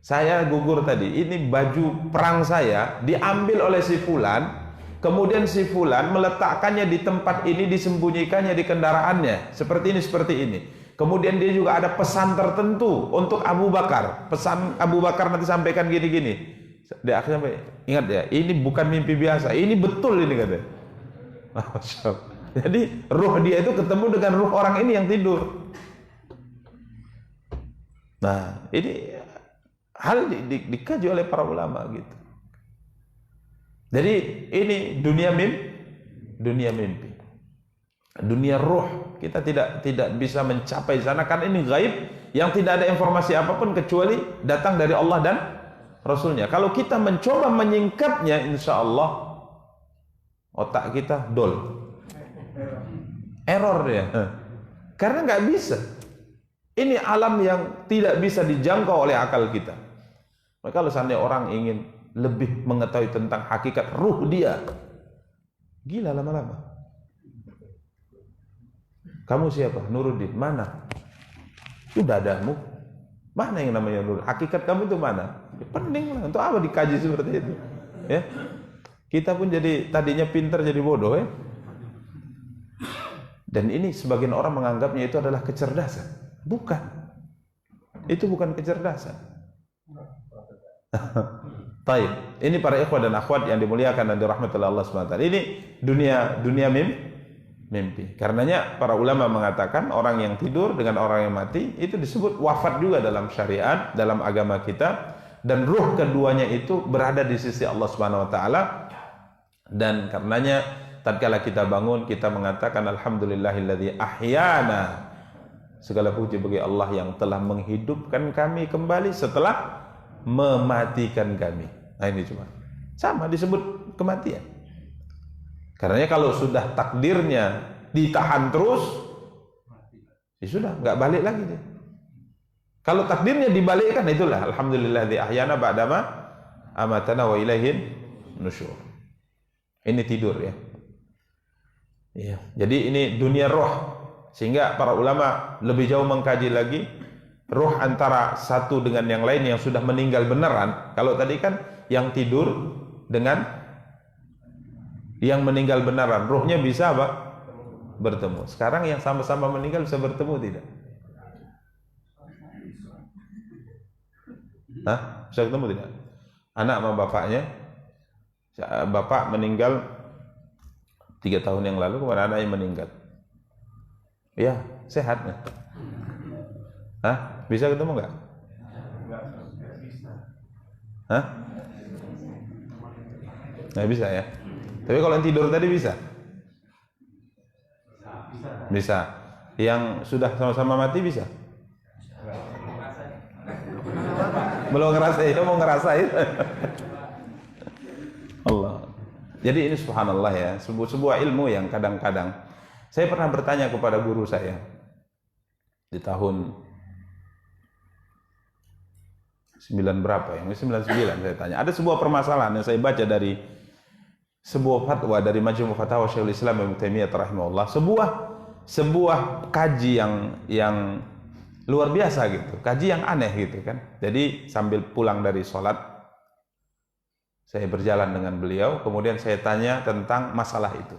Saya gugur tadi, ini baju perang saya diambil oleh si fulan, kemudian si fulan meletakkannya di tempat ini, disembunyikannya di kendaraannya. Seperti ini. Kemudian dia juga ada pesan tertentu untuk Abu Bakar. Pesan Abu Bakar nanti sampaikan gini-gini. Dia akhirnya sampai, ingat ya, ini bukan mimpi biasa, ini betul ini katanya. Jadi ruh dia itu ketemu dengan ruh orang ini yang tidur. Nah, ini hal dikaji oleh para ulama gitu. Jadi ini dunia mimpi. Dunia ruh, kita tidak bisa mencapai sana karena ini gaib yang tidak ada informasi apapun kecuali datang dari Allah dan Rasulnya. Kalau kita mencoba menyingkapnya, insya Allah otak kita error dia, karena nggak bisa. Ini alam yang tidak bisa dijangkau oleh akal kita. Maka kalau seandainya orang ingin lebih mengetahui tentang hakikat ruh dia, gila lama-lama. Kamu siapa? Nuruddin. Mana? Itu dadamu. Mana yang namanya Nuruddin? Hakikat kamu itu mana? Ya, pening lah. Untuk apa dikaji seperti itu? Ya. Kita pun jadi tadinya pintar jadi bodoh ya. Dan ini sebagian orang menganggapnya itu adalah kecerdasan. Bukan. Itu bukan kecerdasan. Taib. Ini para ikhwan dan akhwat yang dimuliakan dan dirahmati Allah SWT. Ini dunia mimpi. Karenanya para ulama mengatakan orang yang tidur dengan orang yang mati itu disebut wafat juga dalam syariat, dalam agama kita, dan ruh keduanya itu berada di sisi Allah Subhanahu wa taala. Dan karenanya tatkala kita bangun kita mengatakan alhamdulillahilladzi ahyana. Segala puji bagi Allah yang telah menghidupkan kami kembali setelah mematikan kami. Nah ini cuma sama disebut kematian. Karenanya kalau sudah takdirnya ditahan terus, ya sudah nggak balik lagi dia. Kalau takdirnya dibalikkan, itulah alhamdulilladzi ahyana ba'dama amatana wa ilaihin nusyur. Ini tidur ya. Iya. Jadi ini dunia roh. Sehingga para ulama lebih jauh mengkaji lagi roh antara satu dengan yang lain yang sudah meninggal beneran. Kalau tadi kan yang tidur dengan yang meninggal beneran, rohnya bisa apa? Bertemu. Sekarang yang sama-sama meninggal bisa bertemu tidak? Hah? Bisa ketemu tidak? Anak sama bapaknya, bapak meninggal 3 tahun yang lalu, kemudian anaknya meninggal. Ya, sehat. Hah? Bisa ketemu nggak? Hah? Nggak bisa ya. Tapi kalau yang tidur tadi bisa? Bisa. Yang sudah sama-sama mati bisa? Belum ngerasain, mau ngerasain. Allah. Jadi ini subhanallah ya, sebuah ilmu yang kadang-kadang saya pernah bertanya kepada guru saya di tahun 9 berapa ya? 99 saya tanya. Ada sebuah permasalahan yang saya baca dari sebuah fatwa dari Majmu' Fatawa Syekhul Islam Ibnu Taimiyah rahimahullah, sebuah kaji yang luar biasa gitu, kaji yang aneh gitu kan. Jadi sambil pulang dari sholat saya berjalan dengan beliau, kemudian saya tanya tentang masalah itu.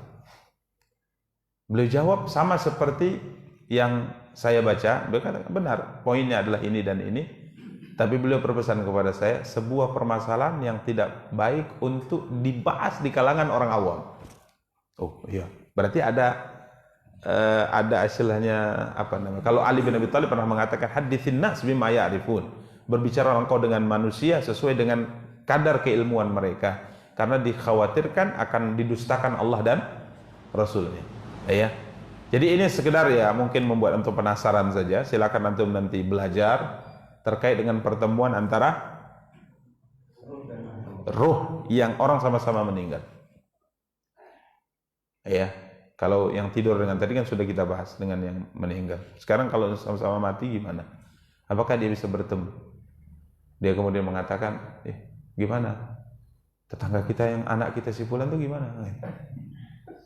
Beliau jawab sama seperti yang saya baca. Beliau kata benar, poinnya adalah ini dan ini. Tapi beliau berpesan kepada saya, sebuah permasalahan yang tidak baik untuk dibahas di kalangan orang awam. Oh iya, berarti ada istilahnya apa namanya? Kalau Ali bin Abi Thalib pernah mengatakan haditsin nas bima ya'rifun. Berbicara engkau dengan manusia sesuai dengan kadar keilmuan mereka, karena dikhawatirkan akan didustakan Allah dan Rasulnya. Ya. Jadi ini sekedar ya mungkin membuat antum penasaran saja. Silakan antum nanti belajar terkait dengan pertemuan antara ruh yang orang sama-sama meninggal. Ya. Kalau yang tidur dengan tadi kan sudah kita bahas dengan yang meninggal. Sekarang kalau sama-sama mati gimana? Apakah dia bisa bertemu? Dia kemudian mengatakan, gimana? Tetangga kita yang anak kita si Fulan tuh gimana?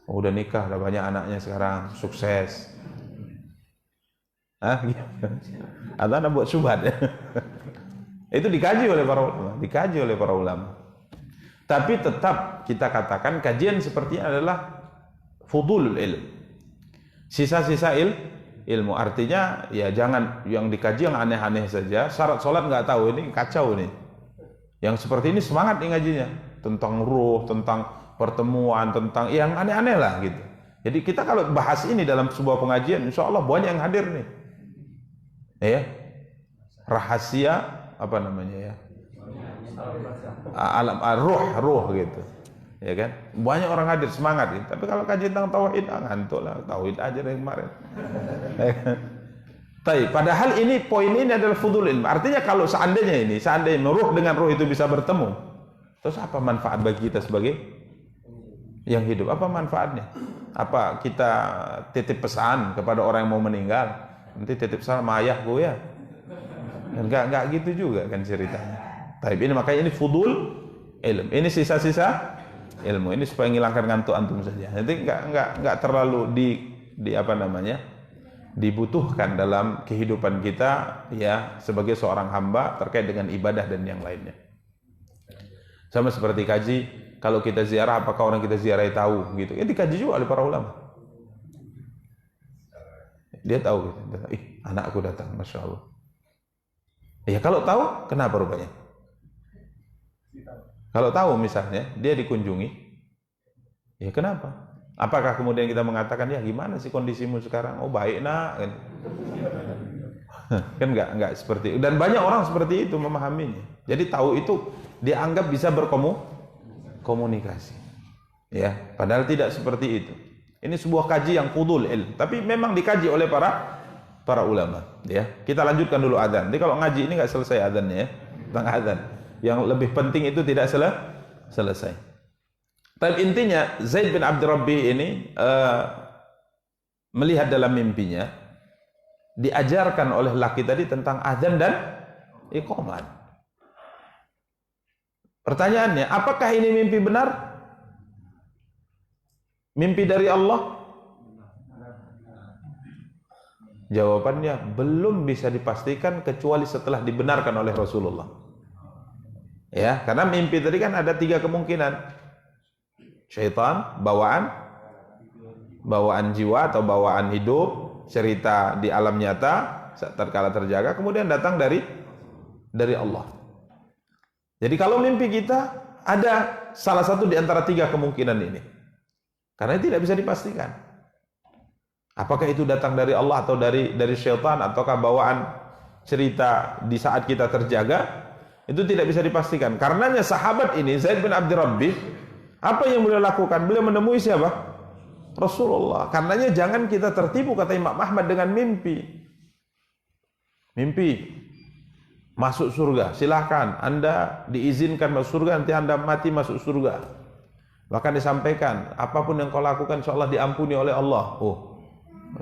Oh, udah nikah, udah banyak anaknya sekarang, sukses. Atau anak buat syubhat ya? Itu dikaji oleh para ulama. Tapi tetap kita katakan kajian seperti ini adalah fudulul ilm, sisa-sisa ilmu. Artinya ya jangan yang dikaji yang aneh-aneh saja. Syarat sholat nggak tahu, ini kacau nih. Yang seperti ini semangat nih ngajinya, tentang ruh, tentang pertemuan, tentang yang aneh-aneh lah gitu. Jadi kita kalau bahas ini dalam sebuah pengajian, insya Allah banyak yang hadir nih. Ya, rahasia apa namanya ya? Alam ruh gitu. Ya kan, banyak orang hadir semangat gitu. Tapi kalau kaji tentang tauhid ngantuk lah, tauhid aja dari kemarin. Tapi padahal ini poin ini adalah fudul ilmu. Artinya kalau seandainya ruh dengan ruh itu bisa bertemu, terus apa manfaat bagi kita sebagai yang hidup? Apa manfaatnya? Apa kita titip pesan kepada orang yang mau meninggal? Nanti titip salam ayah gue ya? Enggak gitu juga kan ceritanya. Tapi ini makanya ini fudul ilmu. Ini sisa-sisa ilmu, ini supaya menghilangkan ngantuk antum saja. Nanti enggak terlalu di apa namanya dibutuhkan dalam kehidupan kita ya sebagai seorang hamba terkait dengan ibadah dan yang lainnya. Sama seperti kaji, kalau kita ziarah apakah orang kita ziarahi tahu gitu? Ya dikaji juga oleh para ulama. Dia tahu gitu. Anakku datang, masya Allah. Ya kalau tahu, kenapa rupanya? Kalau tahu misalnya dia dikunjungi, ya kenapa? Apakah kemudian kita mengatakan ya gimana sih kondisimu sekarang? Oh baik nak, kan enggak seperti itu. Dan banyak orang seperti itu memahaminya. Jadi tahu itu dianggap bisa berkomunikasi. Ya, padahal tidak seperti itu. Ini sebuah kaji yang fudul ilm, tapi memang dikaji oleh para ulama. Ya, kita lanjutkan dulu adzan. Jadi kalau ngaji ini enggak selesai adzannya ya, tentang adzan. Yang lebih penting itu tidak selesai. Tapi intinya Zaid bin Abd Rabbi ini melihat dalam mimpinya diajarkan oleh laki tadi tentang adzan dan iqamat. Pertanyaannya, apakah ini mimpi benar? Mimpi dari Allah? Jawabannya belum bisa dipastikan kecuali setelah dibenarkan oleh Rasulullah. Ya, karena mimpi tadi kan ada 3 kemungkinan. Syaitan, bawaan jiwa atau bawaan hidup, cerita di alam nyata tatkala terjaga, kemudian datang dari Allah. Jadi kalau mimpi kita ada salah satu di antara 3 kemungkinan ini. Karena tidak bisa dipastikan. Apakah itu datang dari Allah atau dari syaitan, ataukah bawaan cerita di saat kita terjaga? Itu tidak bisa dipastikan. Karenanya sahabat ini Zaid bin Abd Rabbi, apa yang beliau lakukan? Beliau menemui siapa? Rasulullah. Karenanya jangan kita tertipu, kata Imam Ahmad, dengan mimpi. Mimpi masuk surga, silahkan Anda diizinkan masuk surga, nanti Anda mati masuk surga. Bahkan disampaikan, apapun yang kau lakukan insya Allah diampuni oleh Allah. Oh,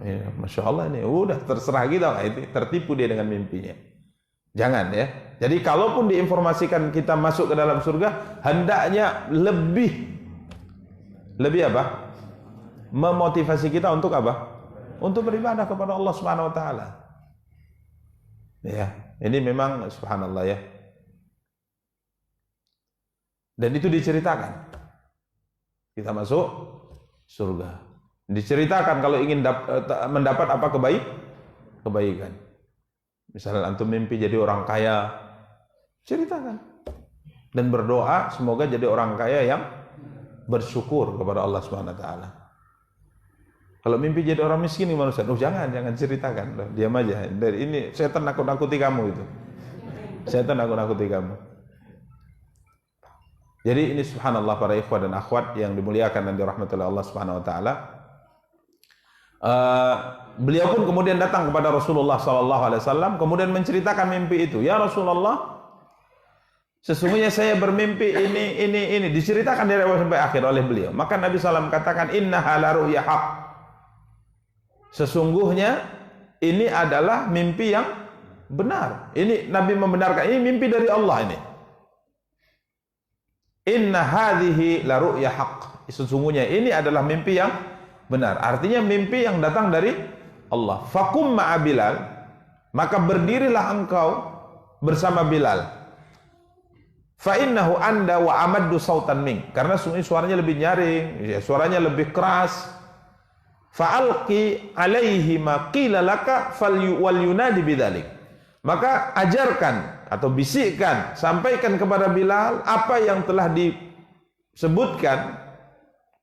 ya, Masya Allah ini, udah terserah kita, itu tertipu dia dengan mimpinya. Jangan ya. Jadi kalaupun diinformasikan kita masuk ke dalam surga, hendaknya lebih apa? Memotivasi kita untuk apa? Untuk beribadah kepada Allah Subhanahu wa taala. Ya, ini memang subhanallah ya. Dan itu diceritakan. Kita masuk surga. Diceritakan kalau ingin mendapat apa kebaikan. Misalnya antum mimpi jadi orang kaya, ceritakan. Dan berdoa semoga jadi orang kaya yang bersyukur kepada Allah Subhanahu wa taala. Kalau mimpi jadi orang miskin gimana Ustaz? Oh, jangan ceritakan. Diam aja. Dari ini setan nakut-nakuti kamu itu. Setan nakut-nakuti kamu. Jadi ini subhanallah para ikhwah dan akhwat yang dimuliakan dan dirahmati oleh Allah Subhanahu wa taala. Beliau pun kemudian datang kepada Rasulullah sallallahu alaihi wasallam kemudian menceritakan mimpi itu. Ya Rasulullah, sesungguhnya saya bermimpi ini diceritakan dari awal sampai akhir oleh beliau. Maka Nabi SAW katakan innaha la ru'ya haq. Sesungguhnya ini adalah mimpi yang benar. Ini Nabi membenarkan, ini mimpi dari Allah ini. Inna hadhihi la ru'ya haq. Sesungguhnya ini adalah mimpi yang benar. Artinya mimpi yang datang dari Allah. Fakum ma'a Bilal, maka berdirilah engkau bersama Bilal. Fa innahu anda wa amaddu sautan mink, karena suaranya lebih nyaring, ya, suaranya lebih keras. Fa'alqi alaihi ma qila laka wal yunadi bidzalik. Maka ajarkan atau bisikkan, sampaikan kepada Bilal apa yang telah disebutkan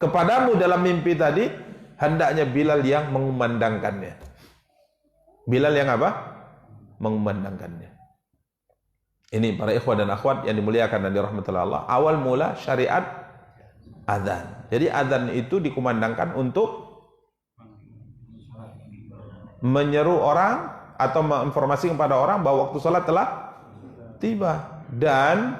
kepadamu dalam mimpi tadi, hendaknya Bilal yang mengumandangkannya. Bilal yang apa? Mengumandangkannya. Ini para ikhwah dan akhwat yang dimuliakan dan dirahmati Allah. Awal mula syariat azan. Jadi azan itu dikumandangkan untuk menyeru orang atau menginformasikan kepada orang bahwa waktu salat telah tiba, dan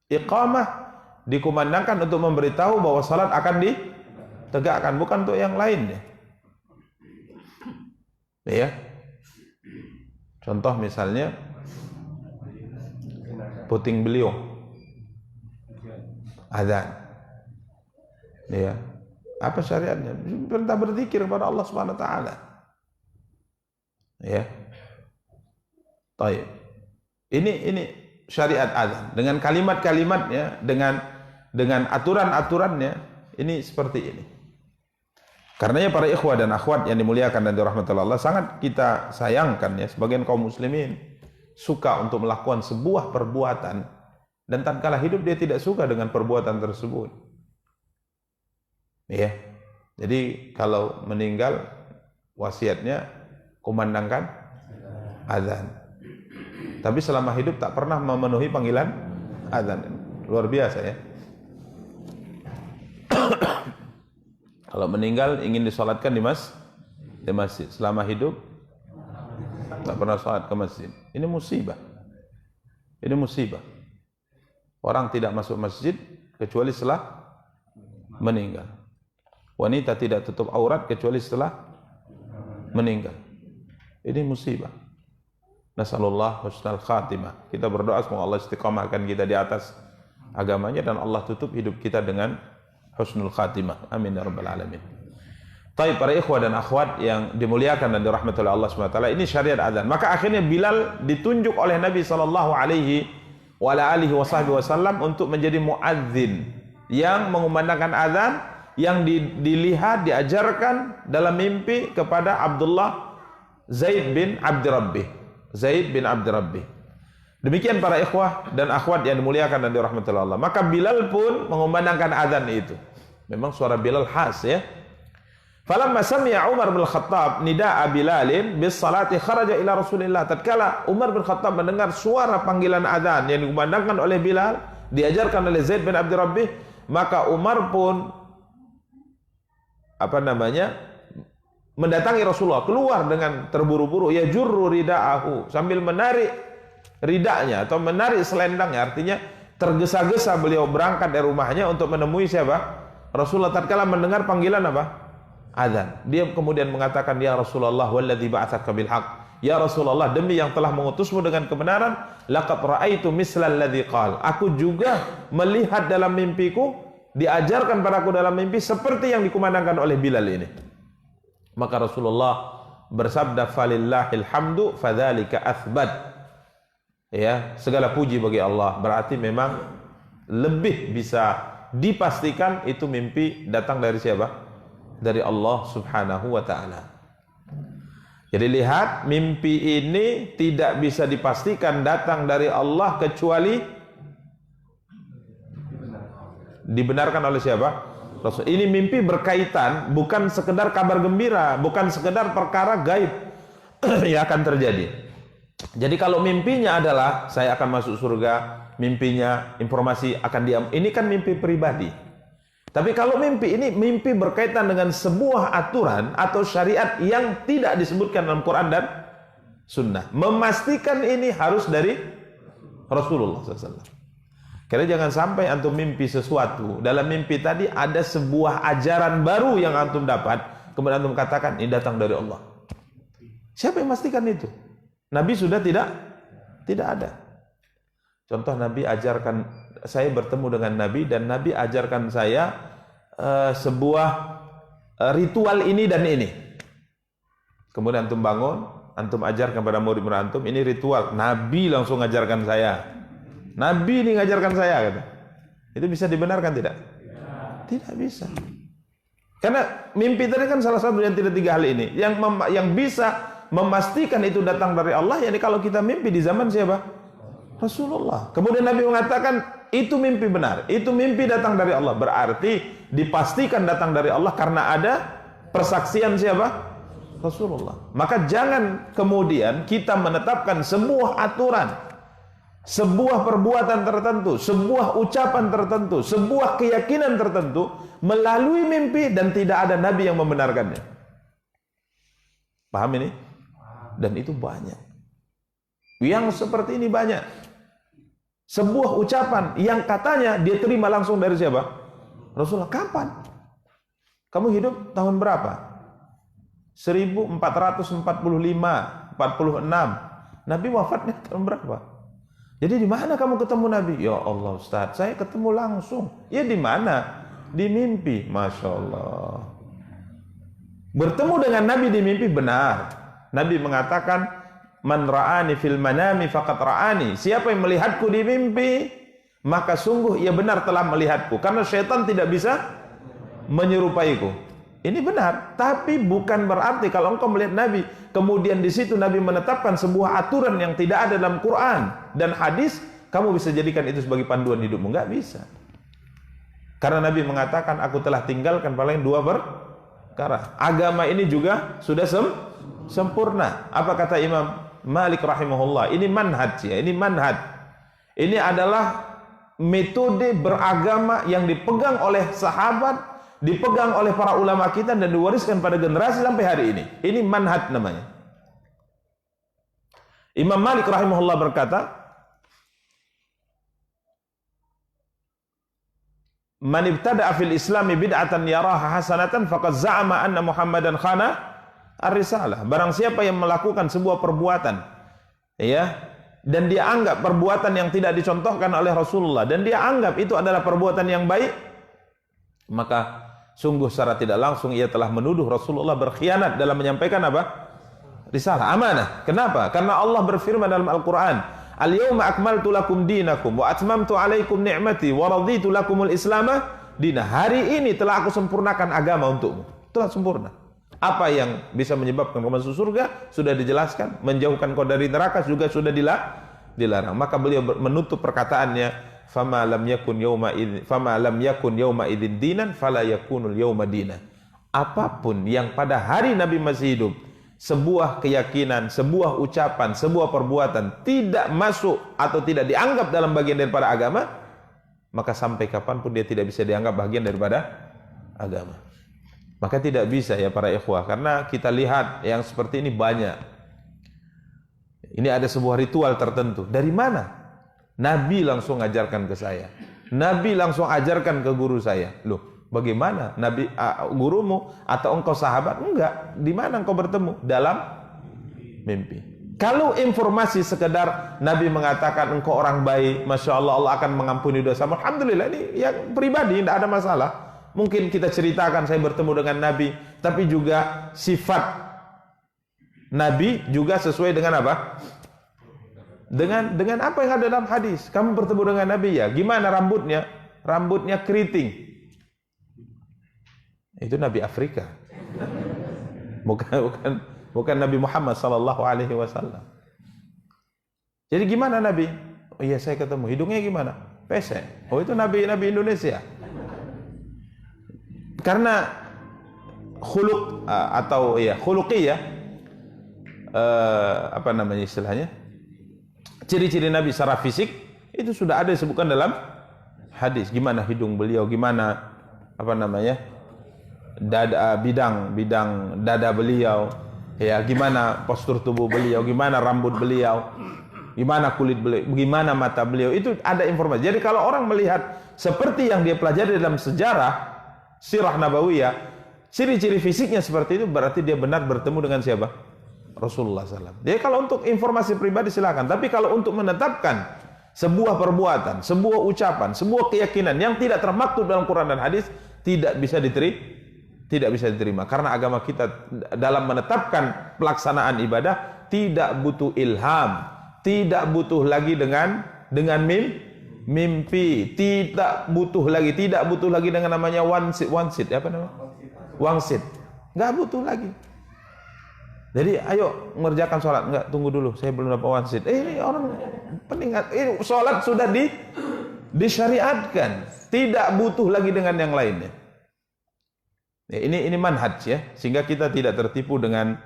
iqamah dikumandangkan untuk memberitahu bahwa salat akan ditegakkan, bukan untuk yang lainnya. Ya. Contoh misalnya puting beliung azan. Ya. Apa syariatnya? Perintah berzikir kepada Allah Subhanahu wa taala. Ya. Baik. Ini syariat azan dengan kalimat-kalimatnya, dengan aturan-aturannya, ini seperti ini. Karenanya para ikhwah dan akhwat yang dimuliakan dan dirahmati Allah, sangat kita sayangkan ya, sebagian kaum muslimin suka untuk melakukan sebuah perbuatan dan tatkala hidup dia tidak suka dengan perbuatan tersebut. Ya. Jadi kalau meninggal wasiatnya kumandangkan azan. Tapi selama hidup tak pernah memenuhi panggilan azan. Luar biasa ya. Kalau meninggal ingin disolatkan di masjid. Selama hidup tak pernah sholat ke masjid. Ini musibah. Ini musibah. Orang tidak masuk masjid kecuali setelah meninggal. Wanita tidak tutup aurat kecuali setelah meninggal. Ini musibah. Nasallallahu husnal khatimah. Kita berdoa semoga Allah istiqamahkan kita di atas agamanya dan Allah tutup hidup kita dengan husnul khatimah. Amin ya rabbal alamin. Baik para ikhwah dan akhwat yang dimuliakan dan dirahmati oleh Allah Subhanahu wa taala, ini syariat azan. Maka akhirnya Bilal ditunjuk oleh Nabi sallallahu alaihi wasallam untuk menjadi muadzin yang mengumandangkan azan, yang dilihat diajarkan dalam mimpi kepada Abdullah Zaid bin Abdi Rabbih. Demikian para ikhwah dan akhwat yang dimuliakan dan dirahmati Allah. Maka Bilal pun mengumandangkan azan itu. Memang suara Bilal khas ya. Falamma sami'a Umar bin Khattab nida'a Bilalin bis salati kharaja ila Rasulillah. Tatkala Umar bin Khattab mendengar suara panggilan azan yang dikumandangkan oleh Bilal, diajarkan oleh Zaid bin Abdi Rabbih, maka Umar pun mendatangi Rasulullah, keluar dengan terburu-buru, ya jurru rida'ahu, sambil menarik ridaknya atau menarik selendangnya, artinya tergesa-gesa beliau berangkat dari rumahnya untuk menemui siapa? Rasulullah. Tatkala mendengar panggilan apa? Adzan. Dia kemudian mengatakan, ya Rasulullah walladzi ba'atsaka bil haqq. Ya Rasulullah, demi yang telah mengutusmu dengan kebenaran, laqad ra'aitu mislal ladzi qala. Aku juga melihat dalam mimpiku, diajarkan padaku dalam mimpi seperti yang dikumandangkan oleh Bilal ini. Maka Rasulullah bersabda, falillahil hamdu fadzalika athbat. Ya, segala puji bagi Allah. Berarti memang lebih bisa dipastikan itu mimpi datang dari siapa? Dari Allah Subhanahu wa taala. Jadi lihat, mimpi ini tidak bisa dipastikan datang dari Allah kecuali dibenarkan oleh siapa? Rasul. Ini mimpi berkaitan, bukan sekedar kabar gembira, bukan sekedar perkara gaib yang akan terjadi. Jadi kalau mimpinya adalah saya akan masuk surga, mimpinya informasi akan diam, ini kan mimpi pribadi. Tapi kalau mimpi ini mimpi berkaitan dengan sebuah aturan atau syariat yang tidak disebutkan dalam Quran dan Sunnah, memastikan ini harus dari Rasulullah SAW. Karena jangan sampai antum mimpi sesuatu, dalam mimpi tadi ada sebuah ajaran baru yang antum dapat, kemudian antum katakan ini datang dari Allah. Siapa yang memastikan itu? Nabi sudah tidak ada. Contoh, Nabi ajarkan, saya bertemu dengan Nabi dan Nabi ajarkan saya sebuah ritual ini dan ini. Kemudian antum bangun, antum ajarkan pada murid-murid antum, ini ritual. Nabi langsung ajarkan saya. Nabi ini ngajarkan saya, kata. Itu bisa dibenarkan tidak? Tidak bisa. Karena mimpi tadi kan salah satu yang tidak tiga hal ini. Yang bisa memastikan itu datang dari Allah, yakni kalau kita mimpi di zaman siapa? Rasulullah. Kemudian Nabi mengatakan itu mimpi benar, itu mimpi datang dari Allah. Berarti dipastikan datang dari Allah karena ada persaksian siapa? Rasulullah. Maka jangan kemudian kita menetapkan sebuah aturan, sebuah perbuatan tertentu, sebuah ucapan tertentu, sebuah keyakinan tertentu melalui mimpi dan tidak ada Nabi yang membenarkannya. Paham ini? Dan itu banyak. Yang seperti ini banyak. Sebuah ucapan yang katanya dia terima langsung dari siapa? Rasulullah. Kapan? Kamu hidup tahun berapa? 1445, 46. Nabi wafatnya tahun berapa? Jadi di mana kamu ketemu Nabi? Ya Allah Ustaz, saya ketemu langsung. Ya di mana? Di mimpi. Masya Allah. Bertemu dengan Nabi di mimpi benar. Nabi mengatakan, man ra'ani fil manami faqad ra'ani. Siapa yang melihatku di mimpi, maka sungguh ia benar telah melihatku. Karena syaitan tidak bisa menyerupaiku. Ini benar, tapi bukan berarti kalau engkau melihat Nabi, kemudian di situ Nabi menetapkan sebuah aturan yang tidak ada dalam Quran dan hadis, kamu bisa jadikan itu sebagai panduan hidupmu. Enggak bisa. Karena Nabi mengatakan, aku telah tinggalkan paling dua perkara. Agama ini juga sudah sempurna. Apa kata Imam Malik rahimahullah? Ini manhaj ya, ini manhaj. Ini adalah metode beragama yang dipegang oleh sahabat, dipegang oleh para ulama kita dan diwariskan pada generasi sampai hari ini. Ini manhaj namanya. Imam Malik rahimahullah berkata, man ibtada'a fil islami bid'atan yaraha hasanatan faqad za'ama anna Muhammadan khana ar-risalah. Barang siapa yang melakukan sebuah perbuatan ya, dan dia anggap perbuatan yang tidak dicontohkan oleh Rasulullah dan dia anggap itu adalah perbuatan yang baik, maka sungguh secara tidak langsung ia telah menuduh Rasulullah berkhianat dalam menyampaikan apa? Risalah, amanah. Kenapa? Karena Allah berfirman dalam Al-Quran, al-yawma akmaltu lakum dinakum wa atmamtu alaikum ni'mati wa raditu lakumul islama dinah. Hari ini telah aku sempurnakan agama untukmu. Telah sempurna. Apa yang bisa menyebabkan kau masuk surga sudah dijelaskan, menjauhkan kau dari neraka juga sudah dilarang. Maka beliau menutup perkataannya, fama lam yakun yauma idzin dinan fala yakunul yauma dinan. Apapun yang pada hari Nabi masih hidup, sebuah keyakinan, sebuah ucapan, sebuah perbuatan tidak masuk atau tidak dianggap dalam bagian daripada agama, maka sampai kapanpun dia tidak bisa dianggap bagian daripada agama. Maka tidak bisa ya para ikhwah, karena kita lihat yang seperti ini banyak. Ini ada sebuah ritual tertentu. Dari mana? Nabi langsung ajarkan ke saya. Nabi langsung ajarkan ke guru saya. Loh, bagaimana? Nabi gurumu atau engkau sahabat? Enggak. Di mana engkau bertemu? Dalam mimpi. Kalau informasi sekedar Nabi mengatakan engkau orang baik, Masya Allah, Allah akan mengampuni dosa, alhamdulillah, ini yang pribadi, tidak ada masalah. Mungkin kita ceritakan saya bertemu dengan Nabi, tapi juga sifat Nabi juga sesuai dengan apa? Dengan apa yang ada dalam hadis. Kamu bertemu dengan Nabi ya, gimana rambutnya? Rambutnya keriting. Itu Nabi Afrika. Bukan Nabi Muhammad sallallahu alaihi wasallam. Jadi gimana Nabi? Oh iya, saya ketemu. Hidungnya gimana? Pesek. Oh, itu Nabi Indonesia. Karena khuluq atau ya khuluqiyah, apa namanya istilahnya? Ciri-ciri Nabi secara fisik itu sudah ada disebutkan dalam hadis. Gimana hidung beliau, gimana apa namanya? Bidang dada beliau. Ya, gimana postur tubuh beliau, gimana rambut beliau, gimana kulit beliau, gimana mata beliau, itu ada informasi. Jadi kalau orang melihat seperti yang dia pelajari dalam sejarah sirah nabawiyah, ciri-ciri fisiknya seperti itu, berarti dia benar bertemu dengan siapa? Rasulullah SAW. Jadi kalau untuk informasi pribadi silakan, tapi kalau untuk menetapkan sebuah perbuatan, sebuah ucapan, sebuah keyakinan yang tidak termaktub dalam Quran dan hadis, tidak bisa diterima, karena agama kita dalam menetapkan pelaksanaan ibadah tidak butuh ilham, tidak butuh lagi dengan mimpi, tidak butuh lagi dengan namanya wangsit, apa namanya? Wangsit. Enggak butuh lagi. Jadi ayo mengerjakan sholat, enggak, tunggu dulu, saya belum dapat wangsit. Ini orang peningkat, ini sholat sudah disyariatkan, tidak butuh lagi dengan yang lainnya. Ini manhaj ya, sehingga kita tidak tertipu dengan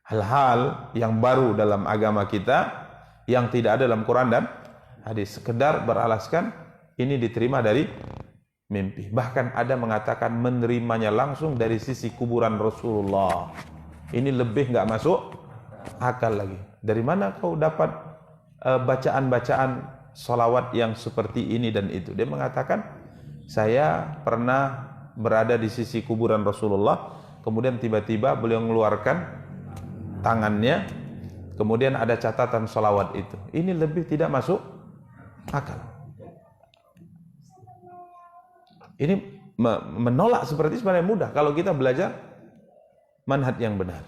hal-hal yang baru dalam agama kita yang tidak ada dalam Quran dan hadis. Sekedar beralaskan ini diterima dari mimpi. Bahkan ada mengatakan menerimanya langsung dari sisi kuburan Rasulullah. Ini lebih nggak masuk akal lagi. Dari mana kau dapat bacaan-bacaan sholawat yang seperti ini dan itu? Dia mengatakan, saya pernah berada di sisi kuburan Rasulullah, kemudian tiba-tiba beliau mengeluarkan tangannya, kemudian ada catatan sholawat itu. Ini lebih tidak masuk akal. Ini menolak seperti sebenarnya mudah kalau kita belajar manhaj yang benar.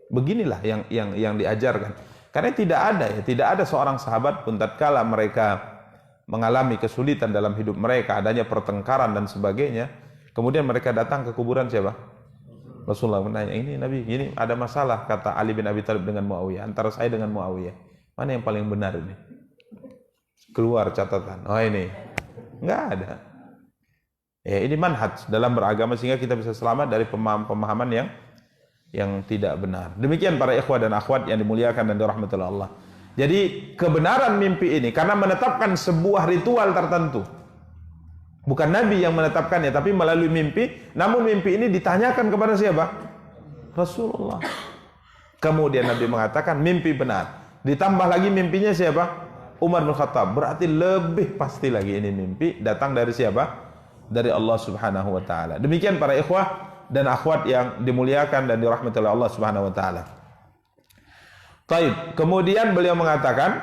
Beginilah yang diajarkan. Karena tidak ada seorang sahabat pun tatkala mereka mengalami kesulitan dalam hidup mereka, adanya pertengkaran dan sebagainya, kemudian mereka datang ke kuburan siapa? Rasulullah menanya, ini Nabi, ini ada masalah, kata Ali bin Abi Thalib dengan Muawiyah, antara saya dengan Muawiyah, mana yang paling benar ini? Keluar catatan, oh ini, enggak ada. Ya, ini manhaj dalam beragama sehingga kita bisa selamat dari pemahaman yang tidak benar. Demikian para ikhwah dan akhwat yang dimuliakan dan dirahmati Allah. Jadi kebenaran mimpi ini karena menetapkan sebuah ritual tertentu. Bukan Nabi yang menetapkannya, tapi melalui mimpi. Namun mimpi ini ditanyakan kepada siapa? Rasulullah. Kemudian Nabi mengatakan mimpi benar. Ditambah lagi mimpinya siapa? Umar bin Khattab. Berarti lebih pasti lagi ini mimpi datang dari siapa? Dari Allah Subhanahu wa taala. Demikian para ikhwah dan akhwat yang dimuliakan dan dirahmati oleh Allah Subhanahu wa taala. Baik, kemudian beliau mengatakan,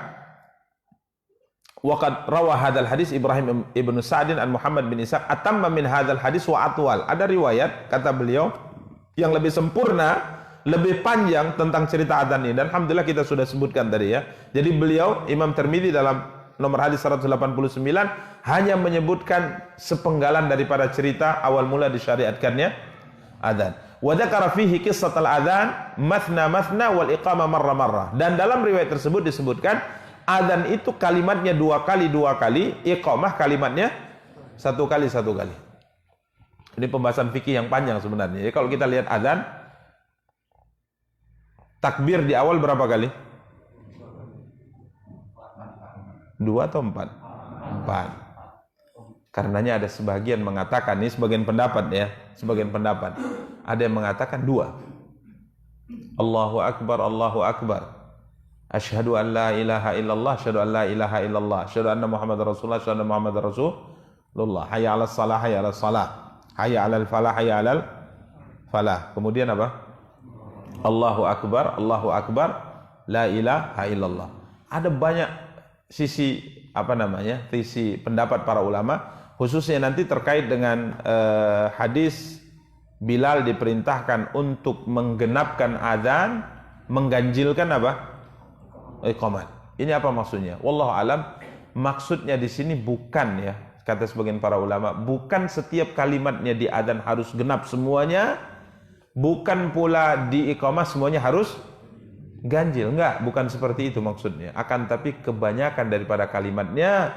waqad rawa hadzal hadis Ibrahim ibnu Sa'din an Muhammad bin Ishaq atamma min hadzal hadis wa atwal. Ada riwayat kata beliau yang lebih sempurna, lebih panjang tentang cerita adzan ini, dan alhamdulillah kita sudah sebutkan tadi ya. Jadi beliau Imam Tirmidzi dalam nomor hadis 189 hanya menyebutkan sepenggalan daripada cerita awal mula disyariatkannya adzan. Wa dzakara fihi qissatal adzan mathna wal iqamah marra. Dan dalam riwayat tersebut disebutkan adzan itu kalimatnya dua kali, iqamah kalimatnya satu kali. Ini pembahasan fikih yang panjang sebenarnya. Jadi kalau kita lihat adzan, takbir di awal berapa kali? 2 atau 4? 4. Karenanya ada sebagian mengatakan, ini sebagian pendapat ya, ada yang mengatakan 2. Allahu Akbar, Allahu Akbar. Asyhadu an la ilaha illallah, asyhadu an la ilaha illallah, asyhadu anna Muhammadar Rasulullah, asyhadu anna Muhammadar Rasulullah. Hayya 'alas shalah, hayya 'alas shalah. Hayya 'alal falah, hayya 'alal falah. Kemudian apa? Allahu Akbar, Allahu Akbar, la ilaha illallah. Ada banyak sisi sisi pendapat para ulama, khususnya nanti terkait dengan hadis Bilal diperintahkan untuk menggenapkan azan, mengganjilkan apa? Iqamat. Ini apa maksudnya? Wallahu alam, maksudnya di sini bukan, ya, kata sebagian para ulama, bukan setiap kalimatnya di azan harus genap semuanya, bukan pula di iqamah semuanya harus ganjil. Enggak, bukan seperti itu maksudnya. Akan tapi kebanyakan daripada kalimatnya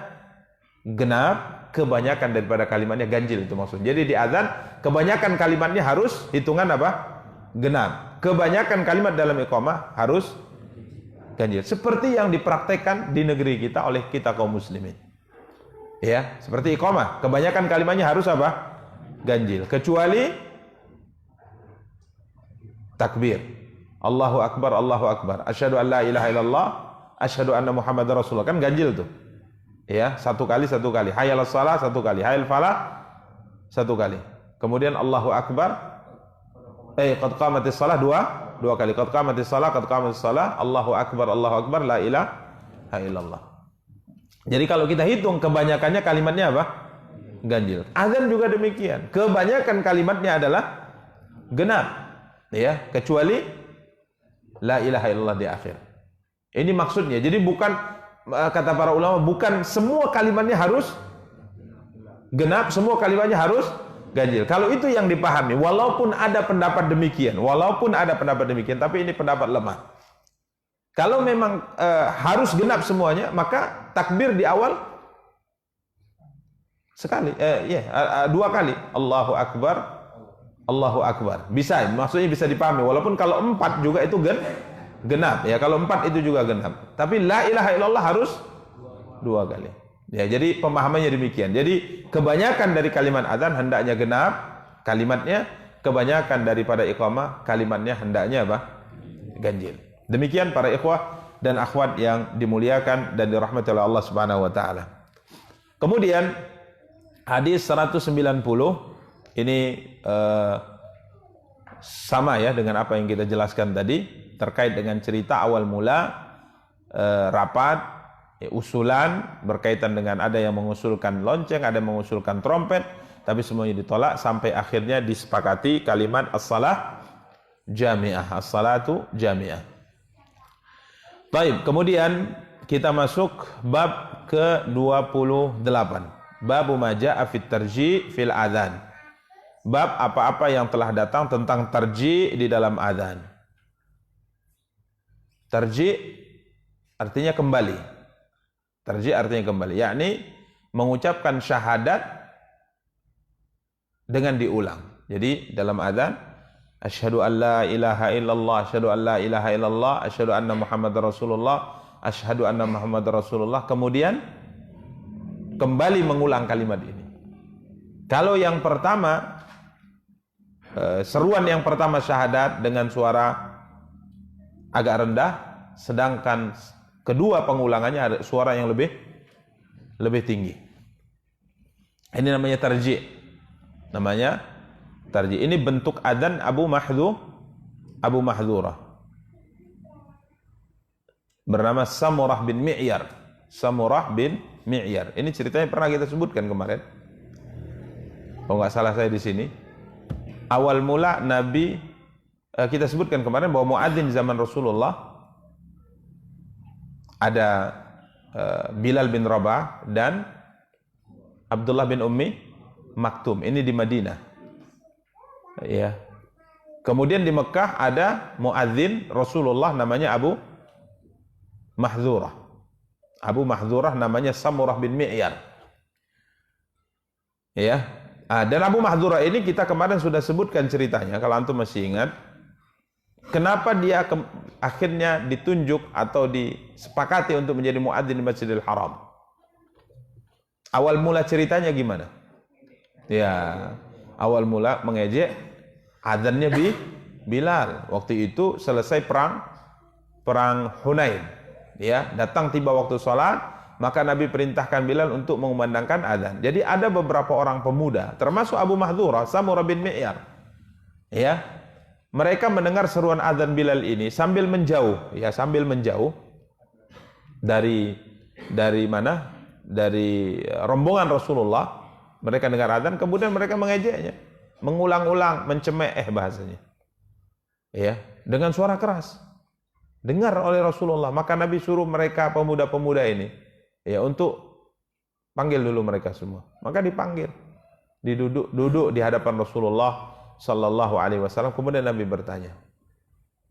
genap, kebanyakan daripada kalimatnya ganjil, itu maksudnya. Jadi di azan kebanyakan kalimatnya harus hitungan apa? Genap. Kebanyakan kalimat dalam iqamah harus ganjil. Seperti yang dipraktekkan di negeri kita oleh kita kaum muslimin. Ya, seperti iqamah, kebanyakan kalimatnya harus apa? Ganjil. Kecuali takbir. Allahu Akbar, Allahu Akbar. Asyhadu an la ilaha illallah, asyhadu anna Muhammadar Rasulullah. Kan ganjil tuh. Ya, satu kali. Hayya 'alas shalah satu kali. Hayya 'alal falah satu kali. Kemudian Allahu Akbar. Qad qamatis shalah dua kali. Qad qamatis shalah, qad qamatis shalah. Allahu Akbar, Allahu Akbar, la ilaha illallah. Jadi kalau kita hitung kebanyakannya kalimatnya apa? Ganjil. Azan juga demikian. Kebanyakan kalimatnya adalah genap. Ya, kecuali la ilaha illallah di akhir. Ini maksudnya. Jadi bukan, kata para ulama, bukan semua kalimatnya harus genap, semua kalimatnya harus ganjil. Kalau itu yang dipahami, walaupun ada pendapat demikian, tapi ini pendapat lemah. Kalau memang harus genap semuanya, maka takbir di awal sekali, dua kali. Allahu Akbar, Allahu Akbar. Bisa, maksudnya bisa dipahami. Walaupun kalau 4 juga itu genap, ya, kalau 4 itu juga genap. Tapi la ilaha illallah harus 2 kali. Ya, jadi pemahamannya demikian. Jadi kebanyakan dari kalimat azan hendaknya genap kalimatnya, kebanyakan daripada iqamah kalimatnya hendaknya apa? Ganjil. Demikian para ikhwah dan akhwat yang dimuliakan dan dirahmati oleh Allah Subhanahu wa taala. Kemudian hadis 190 ini sama ya dengan apa yang kita jelaskan tadi terkait dengan cerita awal mula rapat usulan berkaitan dengan ada yang mengusulkan lonceng, ada yang mengusulkan trompet, tapi semuanya ditolak sampai akhirnya disepakati kalimat as-salah jami'ah, as-salatu jami'ah. Baik, kemudian kita masuk bab ke-28. Bab ma jaa'a fit tarji' fil adzan. Bab apa-apa yang telah datang tentang tarji' di dalam adzan. Tarji' artinya kembali. Tarji' artinya kembali, yakni mengucapkan syahadat dengan diulang. Jadi dalam adzan, asyhadu an la ilaha illallah, asyhadu an la ilaha illallah, asyhadu anna Muhammadar Rasulullah, asyhadu anna Muhammadar Rasulullah, kemudian kembali mengulang kalimat ini. Kalau yang pertama, seruan yang pertama syahadat dengan suara agak rendah, sedangkan kedua pengulangannya ada suara yang lebih tinggi. Ini namanya tarji'. Namanya tarji'. Ini bentuk adzan Abu Mahdhurah. Bernama Samurah bin Mi'yar. Samurah bin Mi'yar. Ini ceritanya pernah kita sebutkan kemarin. Kalau nggak salah saya di sini. Awal mula Nabi, kita sebutkan kemarin bahwa muadzin zaman Rasulullah ada Bilal bin Rabah dan Abdullah bin Ummi Maktum. Ini di Madinah. Ya. Kemudian di Mekah ada muadzin Rasulullah namanya Abu Mahdhurah. Abu Mahdhurah namanya Samurah bin Mi'yar. Ya. Dan Abu Mahdhurah ini kita kemarin sudah sebutkan ceritanya, kalau antum masih ingat. Kenapa dia akhirnya ditunjuk atau disepakati untuk menjadi muadzin di Masjidil Haram? Awal mula ceritanya gimana? Ya, awal mula mengejek Adzannya Bilal. Waktu itu selesai perang Hunain. Ya, datang tiba waktu sholat, maka Nabi perintahkan Bilal untuk mengumandangkan adzan. Jadi ada beberapa orang pemuda, termasuk Abu Mahdhurah, Samurah bin Mi'yar. Ya, mereka mendengar seruan adzan Bilal ini sambil menjauh, ya, sambil menjauh dari mana? Dari rombongan Rasulullah. Mereka dengar adzan, kemudian mereka mengejeknya, mengulang-ulang, mencemeh bahasanya. Ya, dengan suara keras. Dengar oleh Rasulullah, maka Nabi suruh mereka pemuda-pemuda ini, ya, untuk panggil dulu mereka semua. Maka dipanggil, duduk di hadapan Rasulullah sallallahu alaihi wasallam. Kemudian Nabi bertanya.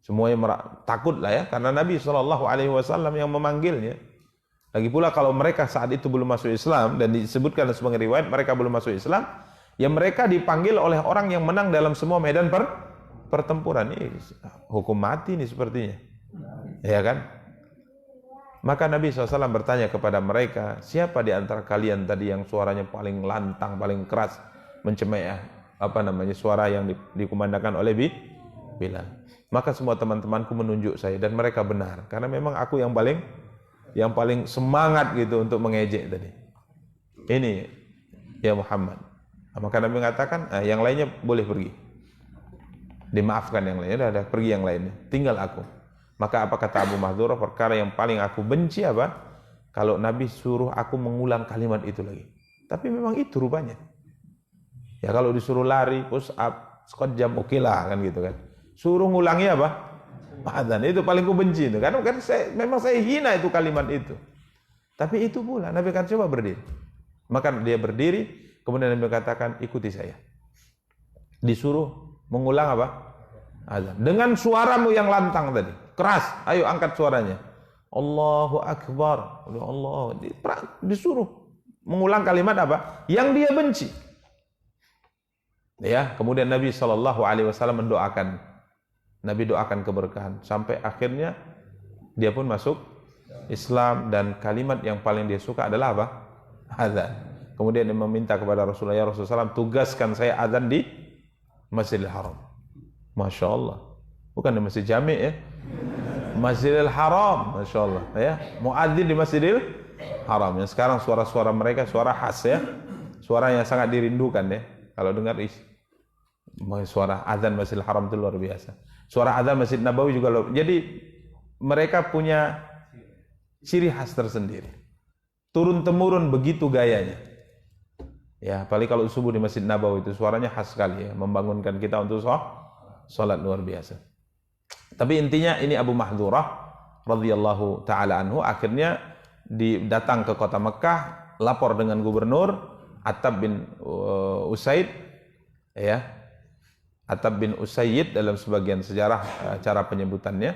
Semuanya takut lah ya, karena Nabi sallallahu alaihi wasallam yang memanggilnya. Lagi pula kalau mereka saat itu belum masuk Islam, dan disebutkan sebagai riwayat mereka belum masuk Islam, ya mereka dipanggil oleh orang yang menang dalam semua medan pertempuran. Ini hukum mati nih sepertinya, ya kan? Maka Nabi SAW bertanya kepada mereka, siapa di antara kalian tadi yang suaranya paling lantang, paling keras, mencemeh suara yang dikumandangkan oleh Bilal? Maka semua teman-temanku menunjuk saya, dan mereka benar, karena memang aku yang paling semangat gitu untuk mengejek tadi. Ini ya Muhammad. Maka Nabi mengatakan, yang lainnya boleh pergi. Dimaafkan yang lainnya, udah pergi yang lainnya. Tinggal aku. Maka apa kata Abu Mahdhurah? Perkara yang paling aku benci apa? Kalau Nabi suruh aku mengulang kalimat itu lagi. Tapi memang itu rupanya. Ya kalau disuruh lari, push up, squat jam, oke lah kan gitu kan. Suruh ngulangi apa? Adzan. Itu paling ku benci itu. Karena kan memang saya hina itu kalimat itu. Tapi itu pula Nabi kata coba berdiri. Maka dia berdiri, kemudian Nabi katakan ikuti saya. Disuruh mengulang apa? Adzan. Dengan suaramu yang lantang tadi, keras. Ayo angkat suaranya. Allahu Akbar. Allah. Disuruh mengulang kalimat apa? Yang dia benci. Ya, kemudian Nabi sallallahu alaihi wasallam mendoakan. Nabi doakan keberkahan sampai akhirnya dia pun masuk Islam, dan kalimat yang paling dia suka adalah apa? Adzan. Kemudian dia meminta kepada Rasulullah, ya Rasulullah SAW, tugaskan saya adzan di Masjidil Haram. Masya Allah. Bukan di Masjid Jami' ya. Masjidil Haram, Masya Allah ya. Muadzin di Masjidil Haram. Yang sekarang suara-suara mereka suara khas ya. Suara yang sangat dirindukan ya. Kalau dengar suara adzan Masjidil Haram itu luar biasa. Suara adzan Masjid Nabawi juga luar. Jadi mereka punya ciri khas tersendiri. Turun temurun begitu gayanya. Ya, apalagi kalau subuh di Masjid Nabawi itu suaranya khas sekali ya, membangunkan kita untuk salat luar biasa. Tapi intinya ini Abu Mahdhurah radhiyallahu taala anhu akhirnya datang ke kota Mekah, lapor dengan gubernur Attab bin Usaid ya. Attab bin Usayyid dalam sebagian sejarah cara penyebutannya,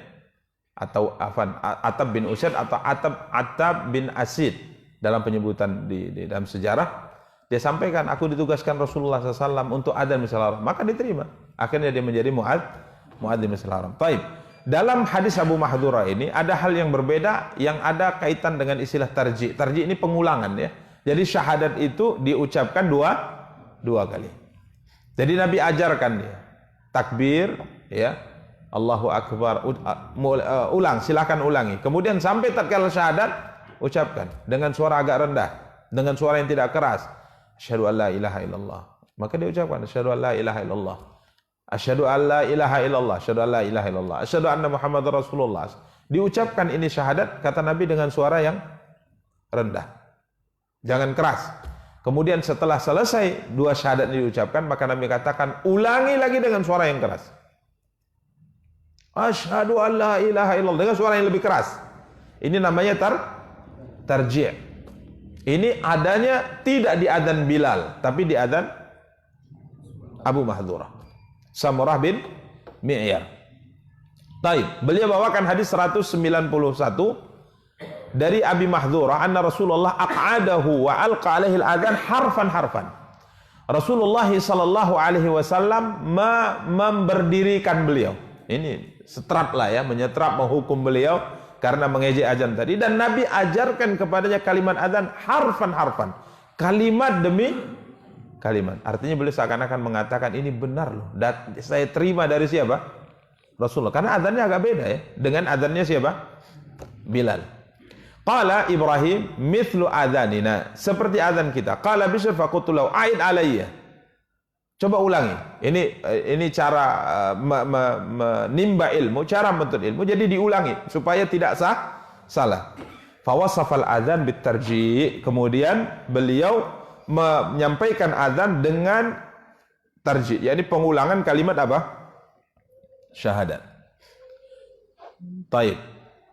atau Attab bin Usaid atau Attab bin Asid dalam penyebutan di dalam sejarah. Dia sampaikan, aku ditugaskan Rasulullah SAW untuk adzan Masjidil Haram, maka diterima. Akhirnya dia menjadi muadzin Masjidil Haram. Baik. Dalam hadis Abu Mahdhurah ini ada hal yang berbeda yang ada kaitan dengan istilah tarji'. Tarji' ini pengulangan ya. Jadi syahadat itu diucapkan dua kali. Jadi Nabi ajarkan dia takbir ya, Allahu Akbar, ulang, silakan ulangi. Kemudian sampai tatkala syahadat ucapkan dengan suara agak rendah, dengan suara yang tidak keras. Asyhadu an la ilaha illallah. Maka dia ucapkan asyhadu an la ilaha illallah. Asyhadu an la ilaha illallah, asyhadu an la ilaha illallah, asyhadu anna Muhammadar Rasulullah. Diucapkan ini syahadat kata Nabi dengan suara yang rendah. Jangan keras. Kemudian setelah selesai dua syahadat diucapkan, maka Nabi katakan ulangi lagi dengan suara yang keras. Asyhadu an la ilaha illallah, dengan suara yang lebih keras. Ini namanya tarji'. Ini adanya tidak di adzan Bilal, tapi di adzan Abu Mahdhurah, Samurah bin Mi'yar. Baik, beliau bawakan hadis 191 dari Abi Mahdhurah anna Rasulullah aq'adahu wa alqa alaihi al-adzan harfan. Rasulullah sallallahu alaihi wasallam memberdirikan beliau. Ini setrap lah ya, menyetrap, menghukum beliau karena mengejek azan tadi, dan Nabi ajarkan kepadanya kalimat azan harfan, kalimat demi kalimat. Artinya beliau seakan-akan mengatakan ini benar loh. Saya terima dari siapa? Rasulullah. Karena adzannya agak beda ya dengan adzannya siapa? Bilal. Qala Ibrahim mithlu adzanina, seperti adzan kita. Qala Bishr faqultu lahu a'id alayya. Coba ulangi. Ini cara menimba ilmu, cara menuntut ilmu. Jadi diulangi supaya tidak salah. Fawasafal adzan bitarji'. Kemudian beliau menyampaikan adzan dengan tarji', yakni pengulangan kalimat apa? Syahadat. Taib.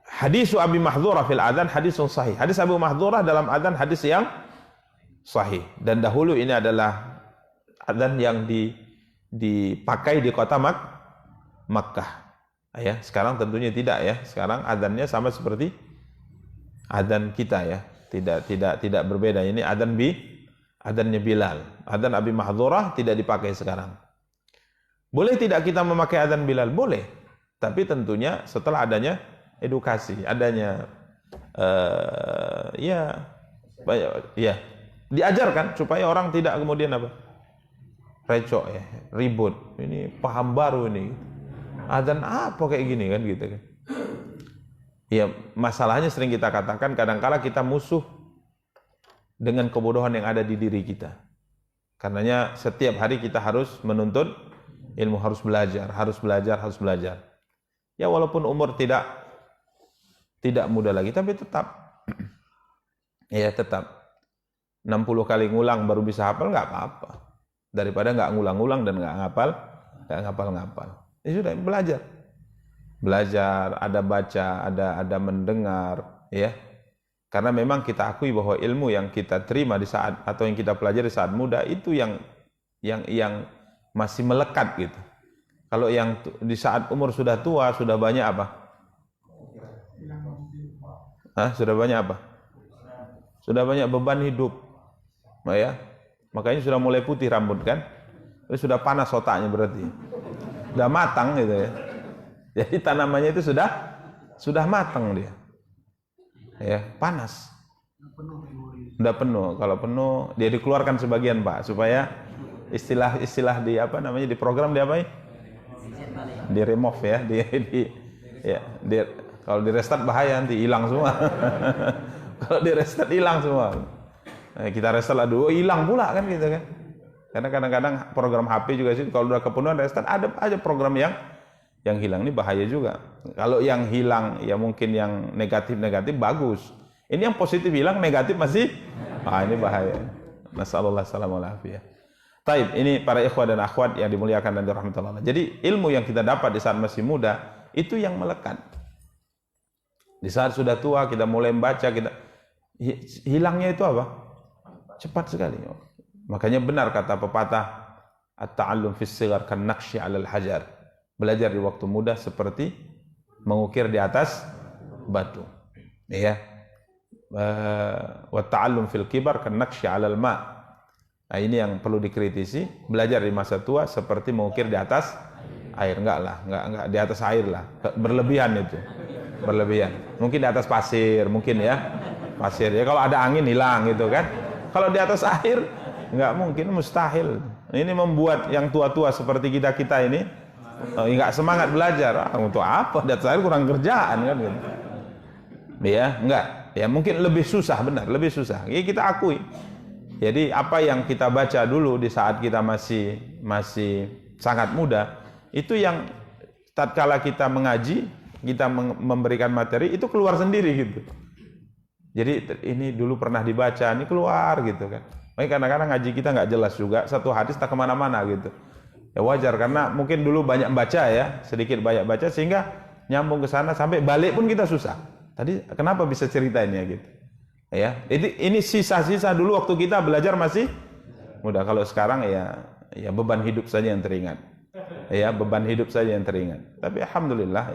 Hadis Abi Mahdhurah fil adzan hadisun sahih. Hadis Abu Mahdhurah dalam adzan hadis yang sahih. Dan dahulu ini adalah adzan yang dipakai di kota Makkah. Ya, sekarang tentunya tidak ya. Sekarang adzannya sama seperti adzan kita ya. Tidak berbeda. Ini adzannya Bilal. Adzan Abi Mahdhurah tidak dipakai sekarang. Boleh tidak kita memakai adzan Bilal? Boleh. Tapi tentunya setelah adanya edukasi, adanya diajarkan supaya orang tidak kemudian apa? Recok ya, ribut. Ini paham baru ini. Adzan apa kayak gini kan gitu kan. Ya, masalahnya sering kita katakan kadang-kala kita musuh dengan kebodohan yang ada di diri kita. Karenanya setiap hari kita harus menuntut ilmu, harus belajar. Ya walaupun umur tidak muda lagi, tapi tetap 60 kali ngulang baru bisa hafal, nggak apa-apa, daripada nggak ngulang-ngulang dan nggak ngapal. Ini sudah belajar, ada baca, ada mendengar, ya. Karena memang kita akui bahwa ilmu yang kita terima di saat atau yang kita pelajari saat muda itu yang masih melekat gitu. Kalau yang di saat umur sudah tua, sudah banyak apa? Sudah banyak apa? Sudah banyak beban hidup. Ya. Makanya sudah mulai putih rambut kan? Sudah panas otaknya berarti. Sudah matang gitu ya. Jadi tanamannya itu sudah matang dia. Ya, panas. Sudah penuh. Kalau penuh dia dikeluarkan sebagian, Pak, supaya istilah di apa namanya, di program di apa ya? Di remove ya, kalau di restart bahaya, nanti hilang semua. Kalau di restart hilang semua. Kita restart aduh hilang pula kan gitu kan. Karena kadang-kadang program HP juga sih kalau udah kepenuhan restart ada aja program yang hilang, ini bahaya juga. Kalau yang hilang ya mungkin yang negatif bagus. Ini yang positif hilang, negatif masih ini bahaya. Nasallallahu alaihi wasallam. Taib, ini para ikhwah dan akhwat yang dimuliakan dan dirahmati Allah. Jadi ilmu yang kita dapat di saat masih muda itu yang melekat. Di saat sudah tua kita mulai membaca, kita hilangnya itu apa? Cepat sekali. Makanya benar kata pepatah, at-ta'allum fis sighar kan naqshi 'alal hajar. Belajar di waktu muda seperti mengukir di atas batu. Ya. Wa ta'allum fil kibar kan naqshi 'alal ma'. Nah, ini yang perlu dikritisi. Belajar di masa tua seperti mengukir di atas air. Enggak di atas air lah. Berlebihan itu. Mungkin di atas pasir, mungkin ya. Pasir ya, kalau ada angin hilang gitu kan. Kalau di atas air enggak mungkin, mustahil. Ini membuat yang tua-tua seperti kita ini enggak semangat belajar. Untuk apa? Di atas air kurang kerjaan kan gitu. Ya, enggak. Ya mungkin lebih susah, benar, lebih susah. Ini kita akui. Jadi apa yang kita baca dulu di saat kita masih sangat muda, itu yang tatkala kita mengaji, kita memberikan materi, itu keluar sendiri gitu. Jadi ini dulu pernah dibaca, ini keluar gitu kan. Makanya kadang-kadang ngaji kita nggak jelas juga, satu hadis tak kemana-mana gitu. Ya wajar, karena mungkin dulu banyak baca ya, sedikit banyak baca, sehingga nyambung ke sana, sampai balik pun kita susah. Tadi kenapa bisa ceritainnya gitu. Ya, ini sisa-sisa dulu waktu kita belajar masih mudah. Kalau sekarang ya beban hidup saja yang teringat. Ya, beban hidup saja yang teringat. Tapi alhamdulillah,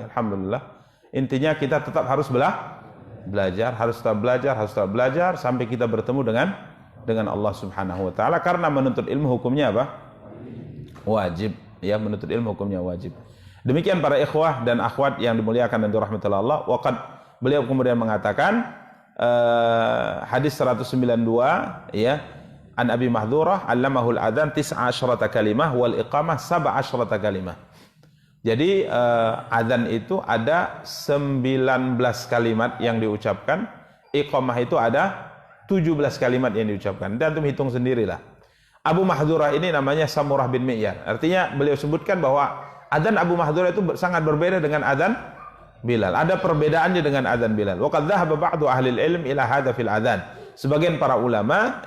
intinya kita tetap harus belajar, harus tetap belajar sampai kita bertemu dengan Allah Subhanahu wa taala, karena menuntut ilmu hukumnya apa? Wajib. Ya, menuntut ilmu hukumnya wajib. Demikian para ikhwah dan akhwat yang dimuliakan dan dirahmati Allah. Waqad beliau kemudian mengatakan hadis 192 ya, An Abi Mahdhurah allamahul adzan 19 kalimah wal iqamah 17 kalimah. Jadi adzan itu ada 19 kalimat yang diucapkan, iqamah itu ada 17 kalimat yang diucapkan. Dan antum hitung sendirilah. Abu Mahdhurah ini namanya Samurah bin Mi'yar. Artinya beliau sebutkan bahwa adzan Abu Mahdhurah itu sangat berbeda dengan adzan Bilal. Ada perbedaannya dengan adzan Bilal. Wa qad dhahaba ba'du ahli al-ilm ila hadza fil adzan. Sebagian para ulama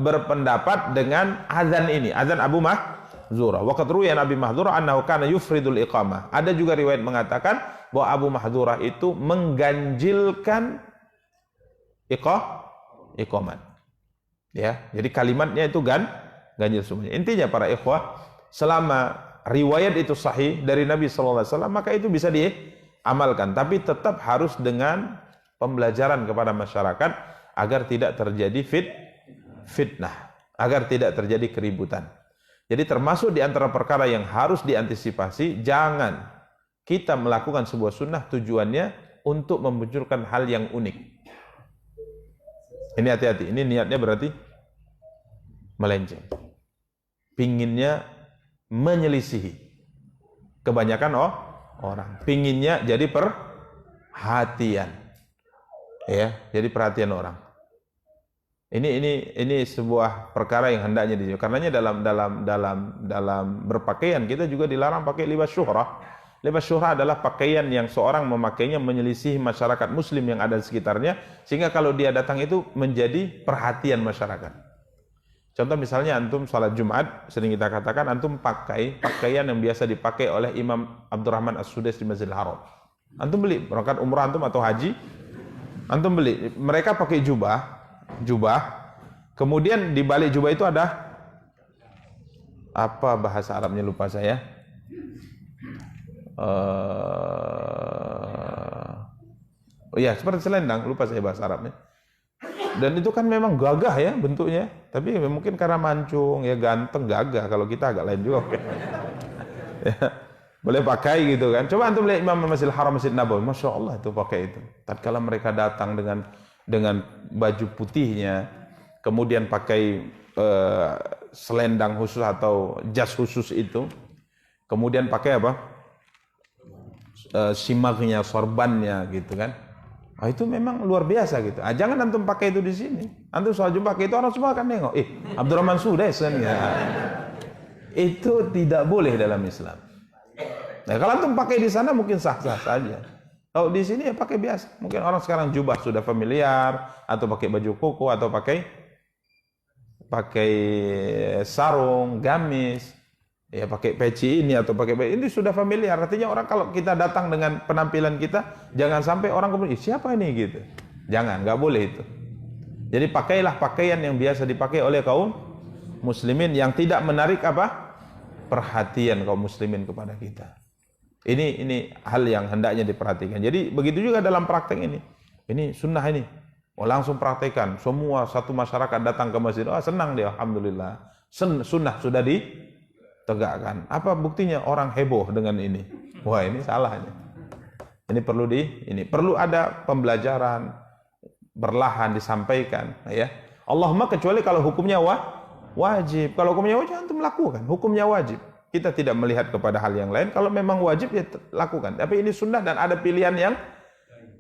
berpendapat dengan azan ini, azan Abu Mahdhurah. Waqad ruwiya Abi Mahdhurah annahu kana yufridul iqamah. Ada juga riwayat mengatakan bahwa Abu Mahdhurah itu mengganjilkan iqamat. Ya, jadi kalimatnya itu ganjil semuanya. Intinya para ikhwah, selama riwayat itu sahih dari Nabi sallallahu alaihi wasallam, maka itu bisa diamalkan, tapi tetap harus dengan pembelajaran kepada masyarakat agar tidak terjadi fitnah, agar tidak terjadi keributan. Jadi termasuk di antara perkara yang harus diantisipasi, jangan kita melakukan sebuah sunnah tujuannya untuk memunculkan hal yang unik. Ini hati-hati, ini niatnya berarti melenceng. Pinginnya menyelisihi kebanyakan orang. Pinginnya jadi perhatian. Ya, jadi perhatian orang. Ini sebuah perkara yang hendaknya dijauhi. Karenanya dalam berpakaian kita juga dilarang pakai libas syuhrah. Libas syuhrah adalah pakaian yang seorang memakainya menyelisihi masyarakat muslim yang ada di sekitarnya, sehingga kalau dia datang itu menjadi perhatian masyarakat. Contoh misalnya antum salat Jumat, sering kita katakan antum pakai pakaian yang biasa dipakai oleh Imam Abdurrahman As-Sudais di Masjidil Haram. Antum beli berangkat umrah antum atau haji, antum beli. Mereka pakai jubah. Kemudian di balik jubah itu ada apa bahasa Arabnya lupa saya. Oh ya, seperti selendang, lupa saya bahasa Arabnya. Dan itu kan memang gagah ya bentuknya, tapi mungkin karena mancung ya ganteng gagah, kalau kita agak lain juga. Ya, boleh pakai gitu kan. Coba antum lihat Imam Masjidil Haram, Masjid Nabawi, Masya Allah itu pakai itu. Tatkala mereka datang dengan baju putihnya, kemudian pakai selendang khusus atau jas khusus itu, kemudian pakai apa? Simaknya, sorbannya gitu kan. Ah, itu memang luar biasa gitu. Ah, jangan antum pakai itu di sini. Antum soal jumpa pakai itu orang semua akan nengok. Abdurrahman Sudais kan ya. Itu tidak boleh dalam Islam. Nah, kalau antum pakai di sana mungkin sah-sah saja. Kalau di sini ya pakai biasa. Mungkin orang sekarang jubah sudah familiar, atau pakai baju koko, atau pakai sarung, gamis, ya pakai peci ini atau pakai peci ini sudah familiar. Artinya orang kalau kita datang dengan penampilan kita, jangan sampai orang kemudian siapa ini gitu. Jangan, nggak boleh itu. Jadi pakailah pakaian yang biasa dipakai oleh kaum muslimin yang tidak menarik apa? Perhatian kaum muslimin kepada kita. Ini hal yang hendaknya diperhatikan. Jadi begitu juga dalam praktek ini. Ini sunnah ini. Oh, langsung praktekkan. Semua satu masyarakat datang ke masjid. Oh, senang dia, alhamdulillah. Sunnah sudah ditegakkan. Apa buktinya orang heboh dengan ini? Wah, ini salahnya. Ini perlu ada pembelajaran berlahan disampaikan, ya. Allahumma kecuali kalau hukumnya wajib. Kalau hukumnya wajib antum lakukan. Hukumnya wajib. Kita tidak melihat kepada hal yang lain. Kalau memang wajib ya lakukan. Tapi ini sunnah dan ada pilihan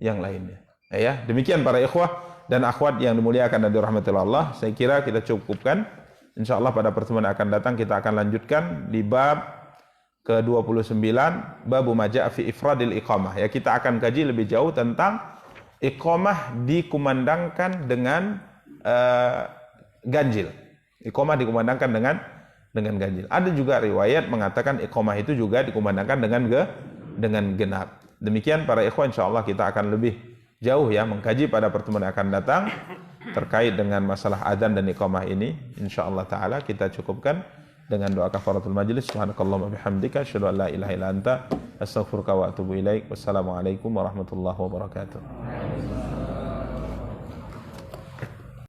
yang lainnya. Ya, demikian para ikhwah dan akhwat yang dimuliakan dan dirahmati Allah. Saya kira kita cukupkan. Insyaallah pada pertemuan yang akan datang kita akan lanjutkan di bab ke-29, bab ma jaa fi ifradil iqamah. Ya, kita akan kaji lebih jauh tentang iqamah dikumandangkan dengan ganjil. Iqamah dikumandangkan dengan ganjil. Ada juga riwayat mengatakan iqamah itu juga dikumandangkan dengan genap. Demikian para ikhwan, insyaallah kita akan lebih jauh ya mengkaji pada pertemuan yang akan datang terkait dengan masalah adzan dan iqamah ini. Insyaallah taala kita cukupkan dengan doa kafaratul majlis. Subhanakallahumma bihamdika asyhadu an la ilaha illa anta astaghfiruka wa atubu ilaik. Wassalamualaikum warahmatullahi wabarakatuh.